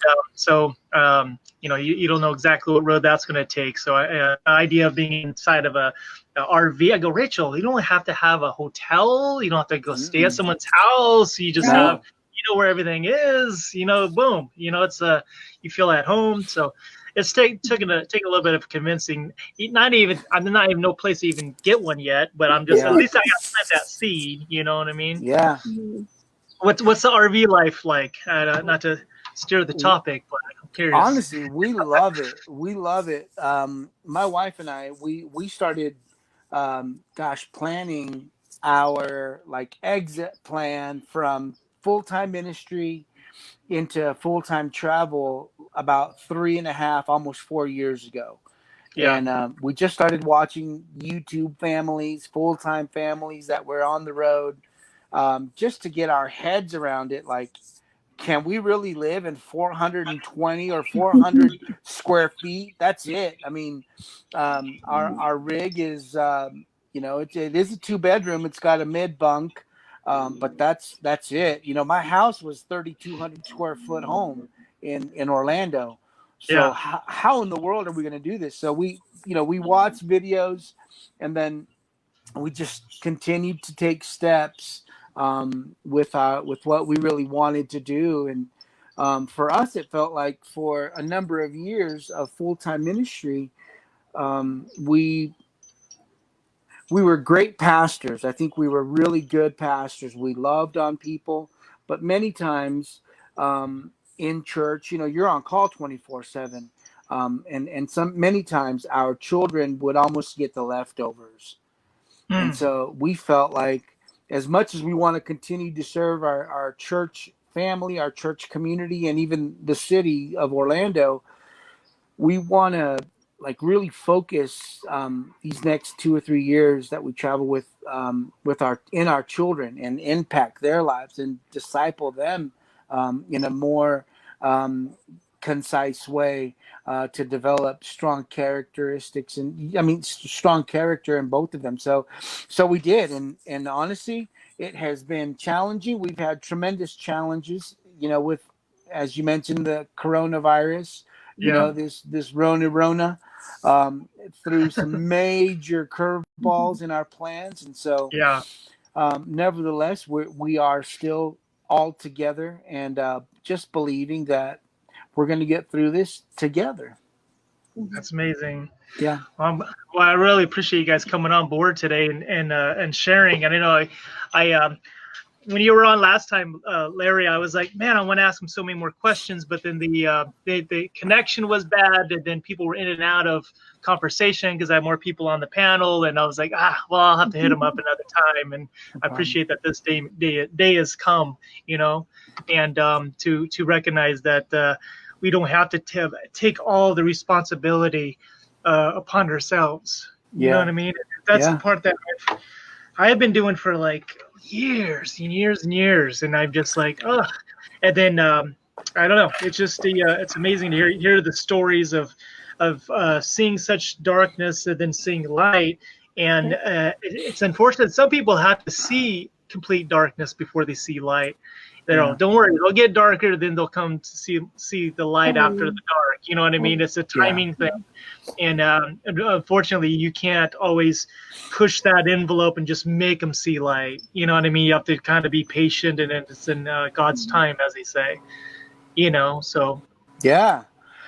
you don't know exactly what road that's going to take. So the idea of being inside of a RV, I go, Rachel, you don't have to have a hotel. You don't have to go stay at mm-mm. someone's house. You just Right. have, No, where everything is, boom, it's you feel at home. So it's taking a little bit of convincing. I'm not even no place to even get one yet, but I'm just, at yeah, least I got to plant that seed. You know what I mean? yeah. Mhm. What's the RV life like? Not to steer the topic, but I'm curious. Honestly, we love it. We love it. My wife and I, we started, planning our like exit plan from full time ministry into full time travel about 3.5, almost 4 years ago. Yeah, And we just started watching YouTube families, full time families that were on the road, just to get our heads around it. Like, can we really live in 420 or 400 square feet? That's it. I mean, our rig is, it is a 2 bedroom. It's got a mid bunk, but that's it. My house was 3,200 square foot home in Orlando. So yeah, how in the world are we going to do this? So we watch videos, and then we just continued to take steps with what we really wanted to do. And for us, it felt like for a number of years of full time ministry, we were great pastors. I think we were really good pastors. We loved on people, but many times in church, you're on call 24/7. And many times our children would almost get the leftovers. And mm, so we felt like, as much as we want to continue to serve our church family, our church community, and even the city of Orlando, we want to like really focus these next 2 or 3 years that we travel with our children and impact their lives and disciple them in a more um, concise way to develop strong characteristics, and I mean strong character in both of them. So we did, and honestly, it has been challenging. We've had tremendous challenges, with, as you mentioned, the coronavirus, yeah, this Rona threw some major curveballs in our plans. And so yeah. nevertheless, we are still all together, and just believing that we're going to get through this together. That's amazing. Yeah. Well, I really appreciate you guys coming on board today and sharing. And I know I when you were on last time, Larry, I was like, man, I want to ask him so many more questions, but then the connection was bad, and then people were in and out of conversation because I had more people on the panel, and I was like, well, I'll have to hit him up another time. And I appreciate that this day has come, and to recognize that we don't have to take all the responsibility upon ourselves. You know what I mean? That's the part that I have been doing for like years and years and years, and I'm just like, ugh. And then I don't know. It's just it's amazing to hear the stories of seeing such darkness and then seeing light. And it's unfortunate some people have to see complete darkness before they see light. Don't worry, they'll get darker, then they'll come to see the light after the dark. You know what I mean? It's a timing thing. And unfortunately, you can't always push that envelope and just make them see light. You know what I mean? You have to kind of be patient, and it's in God's time, as they say. So. Yeah.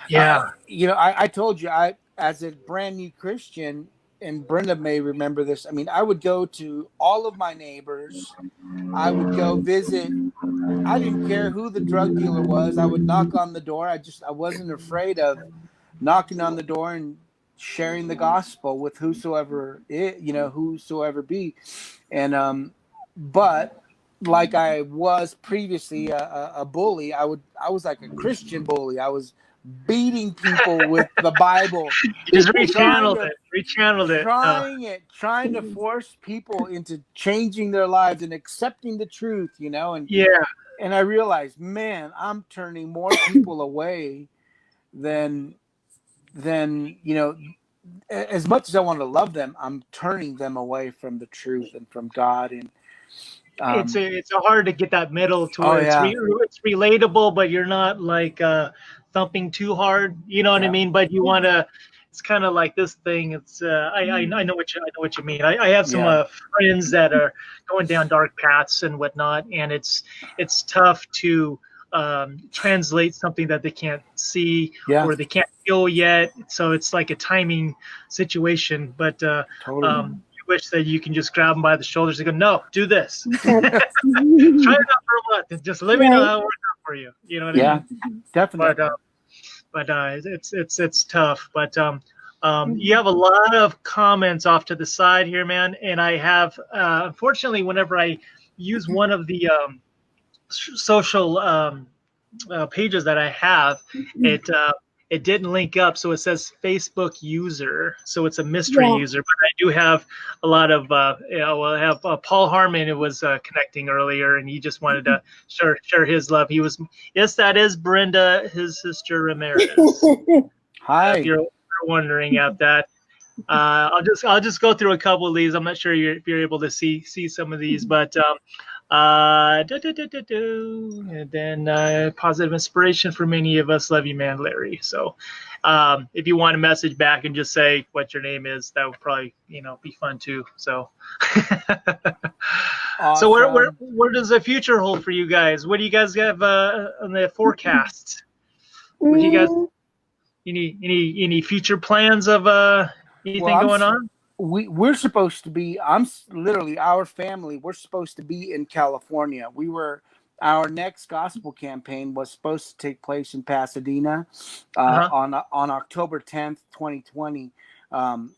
Yeah. I told you, as a brand new Christian, and Brenda may remember this. I mean, I would go to all of my neighbors. I would go visit. I didn't care who the drug dealer was. I would knock on the door. I wasn't afraid of knocking on the door and sharing the gospel with whosoever be. And but like I was previously a bully, I was like a Christian bully. I was beating people with the Bible. Just rechanneled it. Trying to force people into changing their lives and accepting the truth, and and I realized, man, I'm turning more people away than as much as I want to love them, I'm turning them away from the truth and from God. And it's hard to get that middle to where it's relatable, but you're not like thumping too hard. You know what I mean? But you want to. It's kind of like this thing. It's I know what you mean. I have some friends that are going down dark paths and whatnot, and it's tough to translate something that they can't see or they can't feel yet. So it's like a timing situation. But totally. wish that you can just grab them by the shoulders and go, no, do this. Try it out for a month and just let me know how it works out for you. You know what I mean? Definitely. But it's tough. But you have a lot of comments off to the side here, man. And I have, unfortunately, whenever I use one of the social pages that I have, it didn't link up, so it says Facebook user, so it's a mystery user. But I do have a lot of I have Paul Harmon who was connecting earlier, and he just wanted to share his love. He was that is Brenda, his sister Ramirez. Hi. If you're wondering about that, I'll just go through a couple of these. I'm not sure if you're able to see some of these, but and then positive inspiration for many of us. Love you, man, Larry. So if you want to message back and just say what your name is, that would probably be fun too. So awesome. So where does the future hold for you guys? What do you guys have on the forecast? What do you guys any future plans of anything going on? We're supposed to be, our family, we're supposed to be in California. Our next gospel campaign was supposed to take place in Pasadena on October 10th, 2020.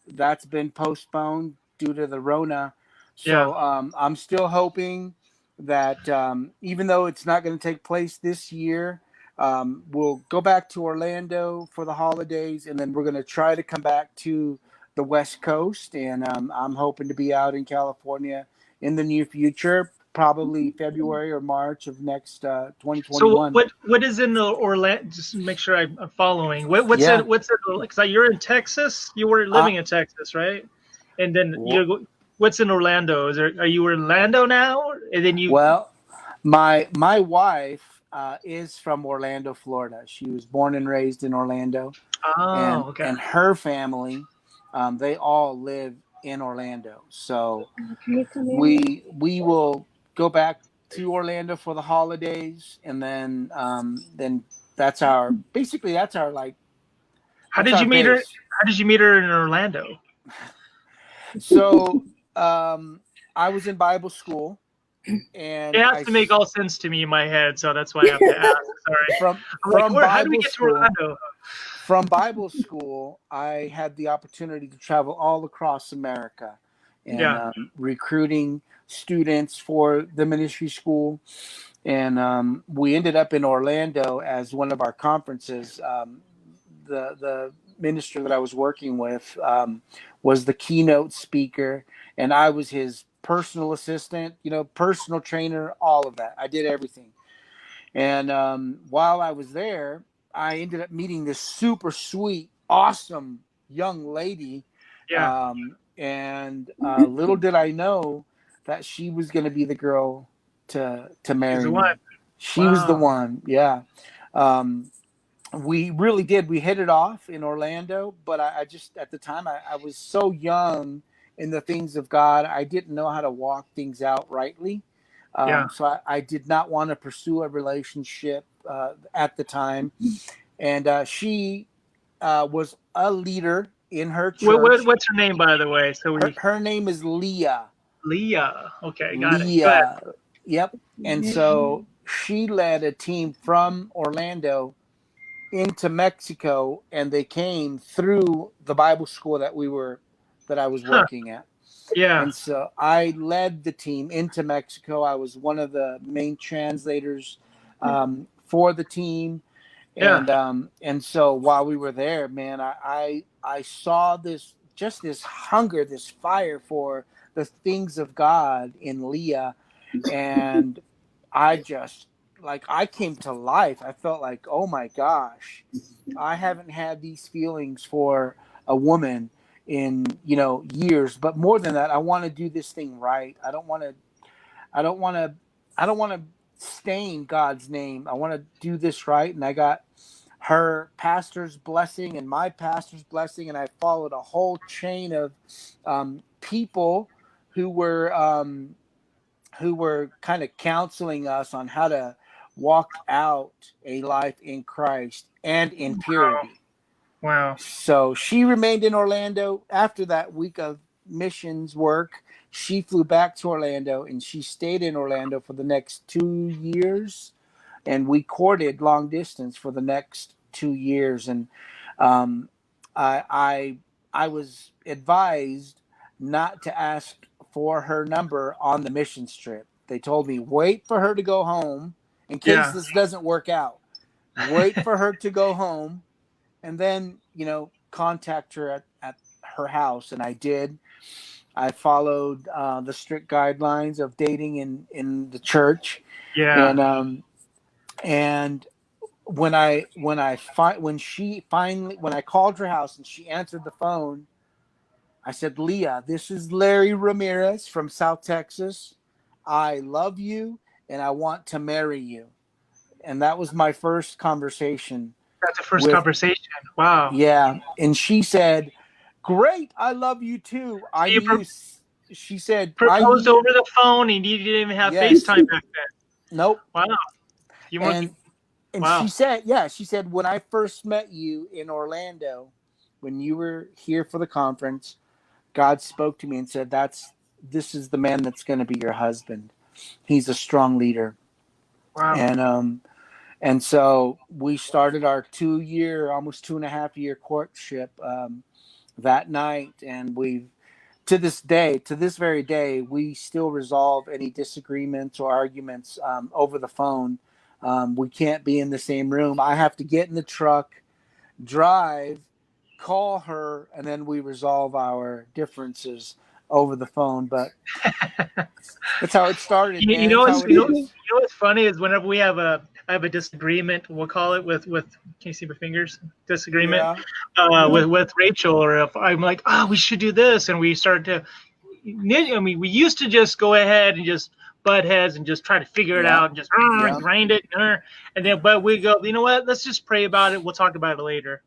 That's been postponed due to the Rona. So I'm still hoping that even though it's not going to take place this year, we'll go back to Orlando for the holidays, and then we're going to try to come back to the West Coast, and I'm hoping to be out in California in the near future, probably February or March of next 2021. So what is in Orlando? Just to make sure I'm following. What's in? Because you're in Texas. You were living in Texas, right? And then what's in Orlando? Are you in Orlando now? And then you. Well, my wife is from Orlando, Florida. She was born and raised in Orlando. Oh, okay. And her family. They all live in Orlando, so we will go back to Orlando for the holidays, and then that's our like How That's did you our meet her? base. How did you meet her in Orlando? So I was in Bible school, and It has to make all sense to me in my head, so that's why I have to ask. Sorry. from I'm like, how do we Bible get to school. Orlando? From Bible school, I had the opportunity to travel all across America and Yeah. recruiting students for the ministry school. And we ended up in Orlando as one of our conferences. The minister that I was working with was the keynote speaker, and I was his personal assistant, personal trainer, all of that. I did everything. And while I was there, I ended up meeting this super sweet, awesome young lady. Yeah. And little did I know that she was going to be the girl to She's marry the me. one. She was the Wow. one. Yeah. We really did. We hit it off in Orlando, but I just, at the time, I was so young in the things of God. I didn't know how to walk things out rightly. Yeah. So I did not want to pursue a relationship at the time. And she was a leader in her church. What's her name, by the way? So Her name is Leah. Leah. Okay, got it. Go ahead. Leah. Yep. And so she led a team from Orlando into Mexico, and they came through the Bible school that I was Huh. working at. Yeah. And so I led the team into Mexico. I was one of the main translators for the team. Yeah. And so while we were there, man, I saw this hunger, this fire for the things of God in Leah. And I just, like, I came to life. I felt like, oh my gosh, I haven't had these feelings for a woman in, years. But more than that, I want to do this thing right. I don't want to stain God's name. I want to do this right. And I got her pastor's blessing and my pastor's blessing, and I followed a whole chain of people who were kind of counseling us on how to walk out a life in Christ and in purity. Wow. So she remained in Orlando. After that week of missions work, she flew back to Orlando, and she stayed in Orlando for the next 2 years. And we courted long distance for the next 2 years. And I was advised not to ask for her number on the mission trip. They told me, wait for her to go home in case this doesn't work out. Wait for her to go home, and then, contact her at her house. And I did. I followed the strict guidelines of dating in the church. Yeah. And when I called her house and she answered the phone, I said, Leah, this is Larry Ramirez from South Texas. I love you and I want to marry you. And that was my first conversation. That's the first conversation. Wow. Yeah. And she said, great, I love you too. She said, proposed over the phone, and you didn't even have FaceTime back then. Nope. Wow. And wow. she said, when I first met you in Orlando, when you were here for the conference, God spoke to me and said, this is the man that's going to be your husband. He's a strong leader. Wow. And so we started our 2-year, almost 2.5-year courtship that night. And we've, to this very day, we still resolve any disagreements or arguments over the phone. We can't be in the same room. I have to get in the truck, drive, call her, and then we resolve our differences over the phone. But that's how it started. You know what's funny is whenever I have a disagreement, we'll call it with can you see my fingers? Disagreement with Rachel, or if I'm like, we should do this, and we start to, we used to just go ahead and just butt heads and just try to figure it out and just grind it, and then but we go, you know what? Let's just pray about it. We'll talk about it later.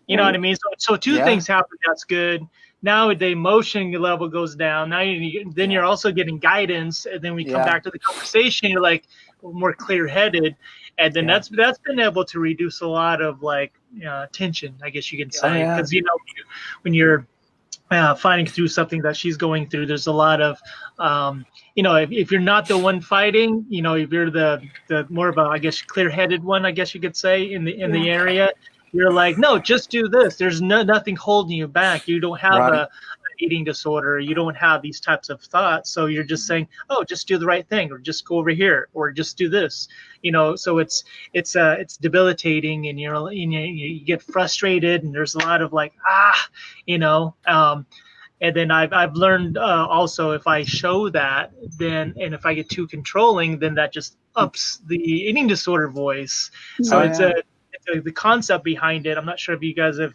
You know what I mean? So two things happen. That's good. Now the emotion level goes down. Now you're also getting guidance, and then we come back to the conversation. You're like more clear-headed, and then that's been able to reduce a lot of like tension, I guess you could Oh, say, yeah. because when you're fighting through something that she's going through, there's a lot of if you're not the one fighting, if you're the more of a, I guess, clear-headed one, I guess you could say, in the area, you're like, no, just do this. There's nothing holding you back. You don't have Right. a eating disorder. You don't have these types of thoughts. So you're just saying, oh, just do the right thing, or just go over here, or just do this. So it's debilitating, and you get frustrated, and there's a lot of like, and then I've learned also, if I show that, then, and if I get too controlling, then that just ups the eating disorder voice. So the concept behind it. I'm not sure if you guys have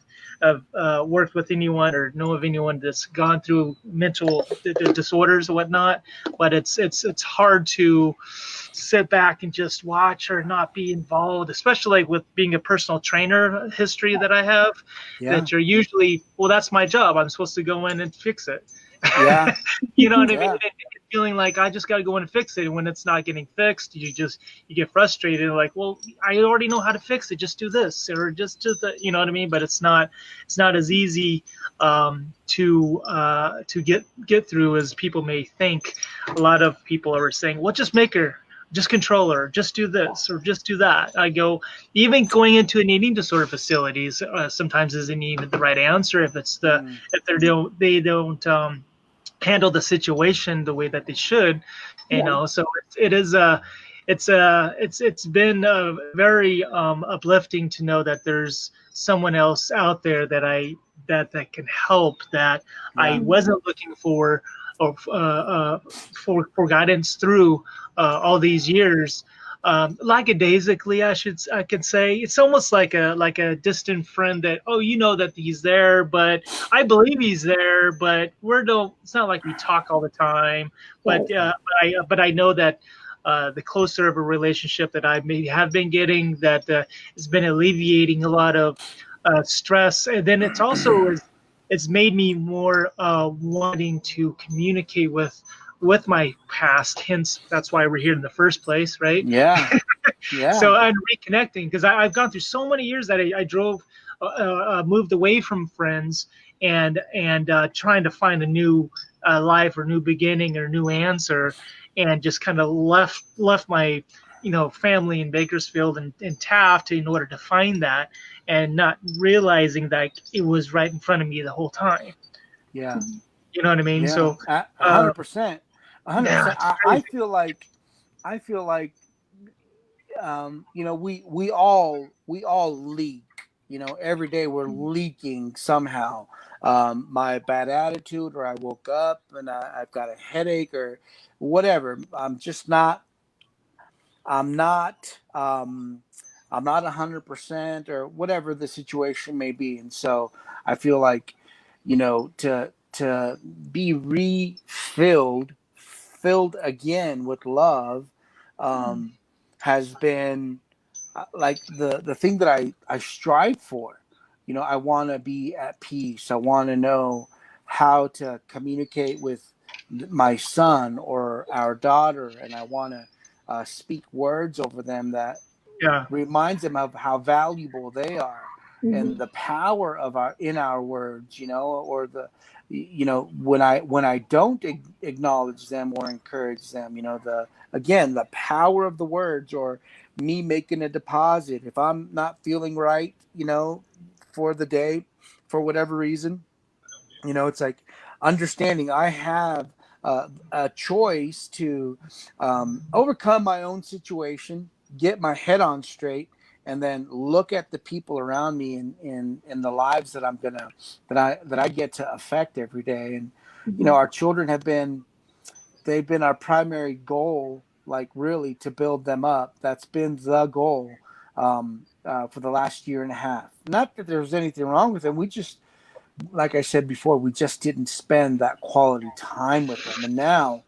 worked with anyone or know of anyone that's gone through mental disorders or whatnot, but it's hard to sit back and just watch or not be involved, especially with being a personal trainer history that I have. That you're usually, well, that's my job. I'm supposed to go in and fix it. Yeah. You know what I mean? And feeling like I just got to go in and fix it. And when it's not getting fixed, you get frustrated and like, well, I already know how to fix it. Just do this, or just do the, you know what I mean? But it's not as easy to get through as people may think. A lot of people are saying, well, just make her, just control her, just do this or just do that. I go, even going into an eating disorder facilities sometimes isn't even the right answer if it's if they don't handle the situation the way that they should, So it's been very uplifting to know that there's someone else out there that can help, that I wasn't looking for, or for guidance through all these years. Lackadaisically, I could say it's almost like a distant friend that, oh, that he's there, but I believe he's there, but it's not like we talk all the time. But I know that the closer of a relationship that I may have been getting, that has been alleviating a lot of stress, and then it's also it's made me more wanting to communicate with my past. Hence, that's why we're here in the first place, right? Yeah. So I'm reconnecting, because I've gone through so many years that I drove, moved away from friends, and trying to find a new life or new beginning or new answer, and just kind of left my family in Bakersfield and Taft in order to find that, and not realizing that it was right in front of me the whole time. Yeah. You know what I mean? Yeah. So 100%. 100%. Yeah, I feel like we all leak. Every day we're leaking somehow. My bad attitude, or I woke up and I've got a headache or whatever. I'm not 100%, or whatever the situation may be. And so I feel like, to be filled again with love, has been like the thing that I strive for. I want to be at peace. I want to know how to communicate with my son or our daughter, and I want to speak words over them that reminds them of how valuable they are, and the power of our words, or when I don't acknowledge them or encourage them, the power of the words, or me making a deposit if I'm not feeling right, for the day, for whatever reason. It's like understanding I have a choice to overcome my own situation, get my head on straight, and then look at the people around me in the lives that I get to affect every day. And our children they've been our primary goal, like really to build them up. That's been the goal for the last year and a half. Not that there's anything wrong with them. We just, like I said before, we just didn't spend that quality time with them. And now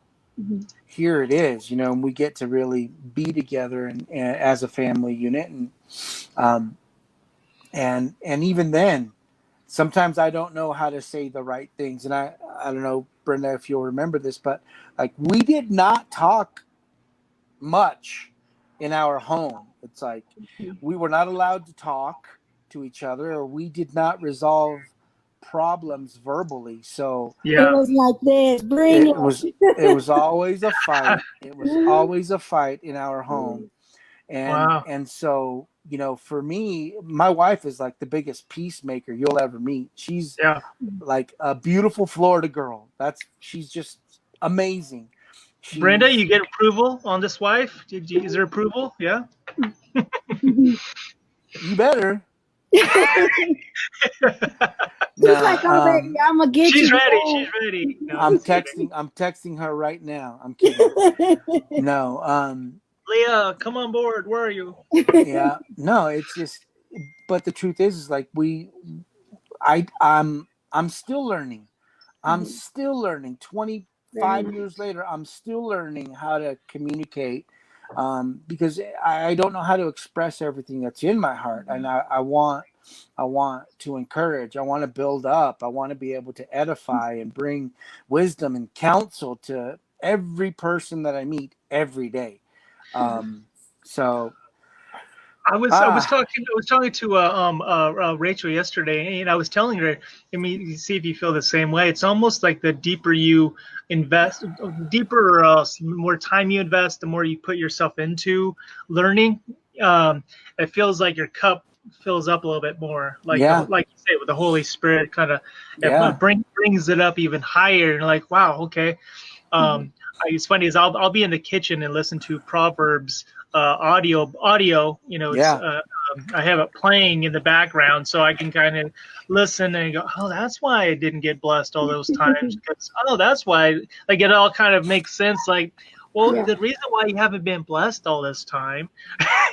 here it is, and we get to really be together and as a family unit. And even then, sometimes I don't know how to say the right things. And I don't know, Brenda, if you'll remember this, but like we did not talk much in our home. It's like we were not allowed to talk. to each other, or we did not resolve problems verbally. So It was like this. Bring it was always a fight. It was always a fight in our home. And so, you know, for me, my wife is like the biggest peacemaker you'll ever meet. She's like a beautiful Florida girl. She's just amazing. Brenda, you get approval on this wife? Is there approval? Yeah. You better. She's like, already, I'm gonna get she's you. Ready. She's ready. No, I'm texting her right now. I'm kidding. No, Uh-huh. Leah, come on board. Where are you? Yeah. No, it's just, but the truth is like I'm still learning. I'm still learning. 25 years later, I'm still learning how to communicate, because I don't know how to express everything that's in my heart, and I want to encourage. I want to build up. I want to be able to edify and bring wisdom and counsel to every person that I meet every day. So I was talking to Rachel yesterday, and I was telling her, I mean, see if you feel the same way. It's almost like the deeper you invest, more time you invest, the more you put yourself into learning. It feels like your cup fills up a little bit more, like like you say, with the Holy Spirit kind of brings it up even higher. And like, wow, okay. It's funny is I'll be in the kitchen and listen to Proverbs audio. You know, it's I have it playing in the background so I can kind of listen and go, oh, that's why I didn't get blessed all those times. Because, oh, that's why. Like it all kind of makes sense. Like, well, the reason why you haven't been blessed all this time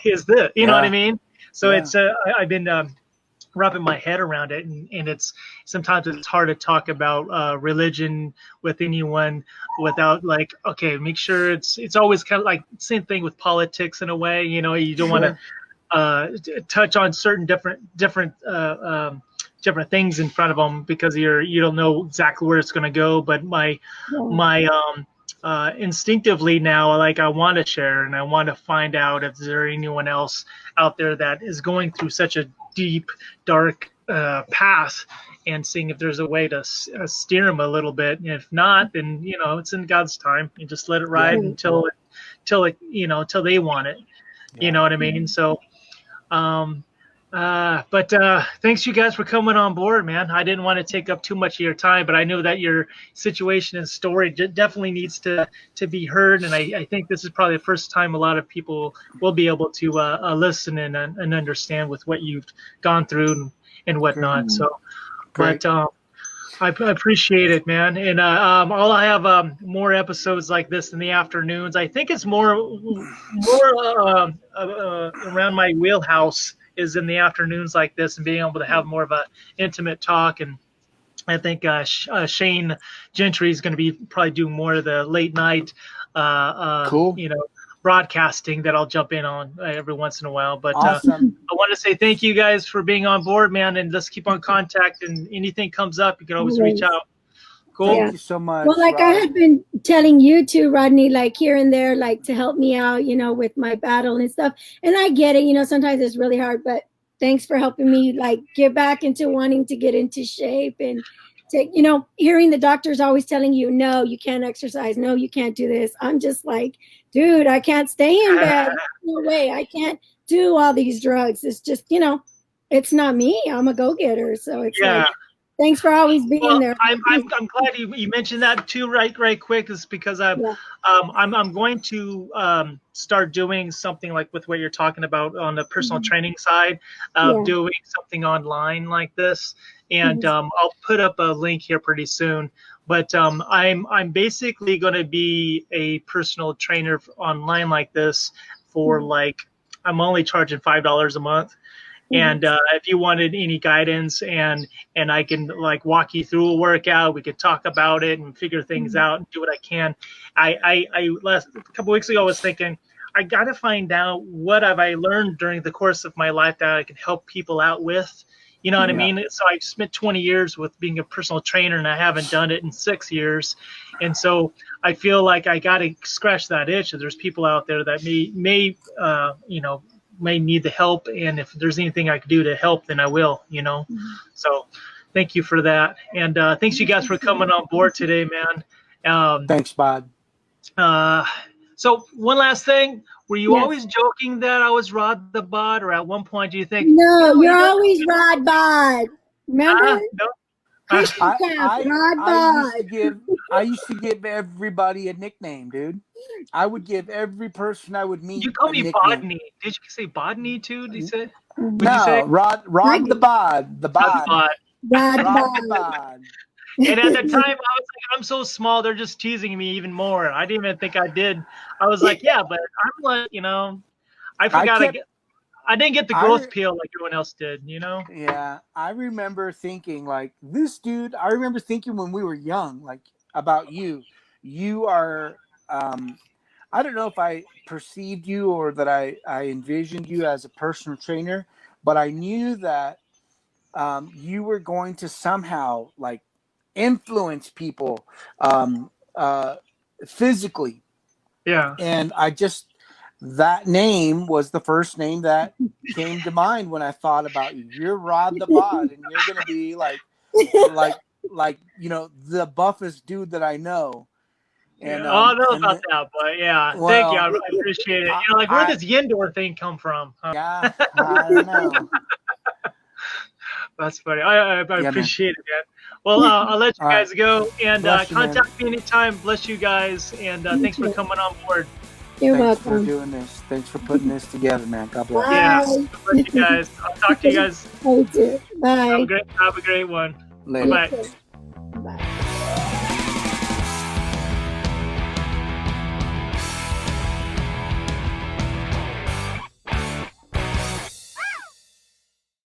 is this. You know what I mean? So it's I've been wrapping my head around it, and it's sometimes it's hard to talk about religion with anyone without like, okay, make sure it's always kind of like same thing with politics in a way. You know, you don't want to touch on certain different things in front of them because you don't know exactly where it's going to go. But my instinctively now, like I want to share and I want to find out if there anyone else out there that is going through such a deep, dark path, and seeing if there's a way to steer them a little bit. And if not, then you know it's in God's time. You just let it ride until they want it. You know what I mean? So, but thanks you guys for coming on board, man. I didn't want to take up too much of your time, but I know that your situation and story definitely needs to be heard. And I think this is probably the first time a lot of people will be able to listen and understand with what you've gone through and whatnot. So, but I appreciate it, man. And I'll have more episodes like this in the afternoons. I think it's more around my wheelhouse is in the afternoons like this and being able to have more of a intimate talk. And I think Shane Gentry is going to be probably doing more of the late night, broadcasting that I'll jump in on every once in a while. But awesome. I want to say thank you guys for being on board, man. And let's keep on contact. And anything comes up, you can always reach out. Cool. Thank you so much. Well, like I had been telling you too, Rodney, like here and there, like to help me out, you know, with my battle and stuff. And I get it, you know, sometimes it's really hard, but thanks for helping me like get back into wanting to get into shape and to, you know, hearing the doctors always telling you, no, you can't exercise. No, you can't do this. I'm just like, dude, I can't stay in bed. No way. I can't do all these drugs. It's just, you know, it's not me. I'm a go-getter. So it's like, thanks for always being there. I'm glad you mentioned that too, right quick, is because I'm going to start doing something like with what you're talking about on the personal training side, doing something online like this, and I'll put up a link here pretty soon. But I'm basically going to be a personal trainer online like this for like I'm only charging $5 a month. And if you wanted any guidance and I can like walk you through a workout, we could talk about it and figure things out and do what I can. I a couple weeks ago I was thinking I got to find out what have I learned during the course of my life that I can help people out with. You know what I mean? So I've spent 20 years with being a personal trainer and I haven't done it in 6 years. And so I feel like I got to scratch that itch. There's people out there that may may need the help, and if there's anything I could do to help, then I will. So thank you for that, and thanks you guys for coming on board today, man. Thanks, Bod. So one last thing, were you Yes. always joking that I was Rod the Bod, or at one point do you think? No, you're always Rod Bod. Remember? No. Christian Cap, Rod Bod. I used to give everybody a nickname, dude. I would give every person I would meet. You call me nickname. Bodney. Did you say Bodney too? Did you say? Would No, you say? Rod the Bod. The Bod. Bod. Rod Rod the Bod. Bod. And at the time, I was like, I'm so small, they're just teasing me even more. I didn't even think I did. I was like, yeah, but I'm like, I forgot. I didn't get the growth peel like everyone else did, Yeah, I remember thinking like this dude. I remember thinking when we were young, like about you. You are. I don't know if I perceived you or that I envisioned you as a personal trainer, but I knew that you were going to somehow like influence people physically. Yeah. And that name was the first name that came to mind when I thought about you. You're Rod the Bod, and you're gonna be like the buffest dude that I know. And I don't know about that, but yeah, well, thank you. I appreciate it. Where does YeNDoR thing come from? Huh? Yeah, I don't know. That's funny. I appreciate it, man. Well, I'll let you guys go, and contact me anytime. Bless you guys, and thanks for coming on board. You're Thanks welcome. for doing this. Thanks for putting this together, man. God bless. Yeah, bless you guys. I'll talk to you guys. You too. Bye. Have a great one. Later. Bye. Bye.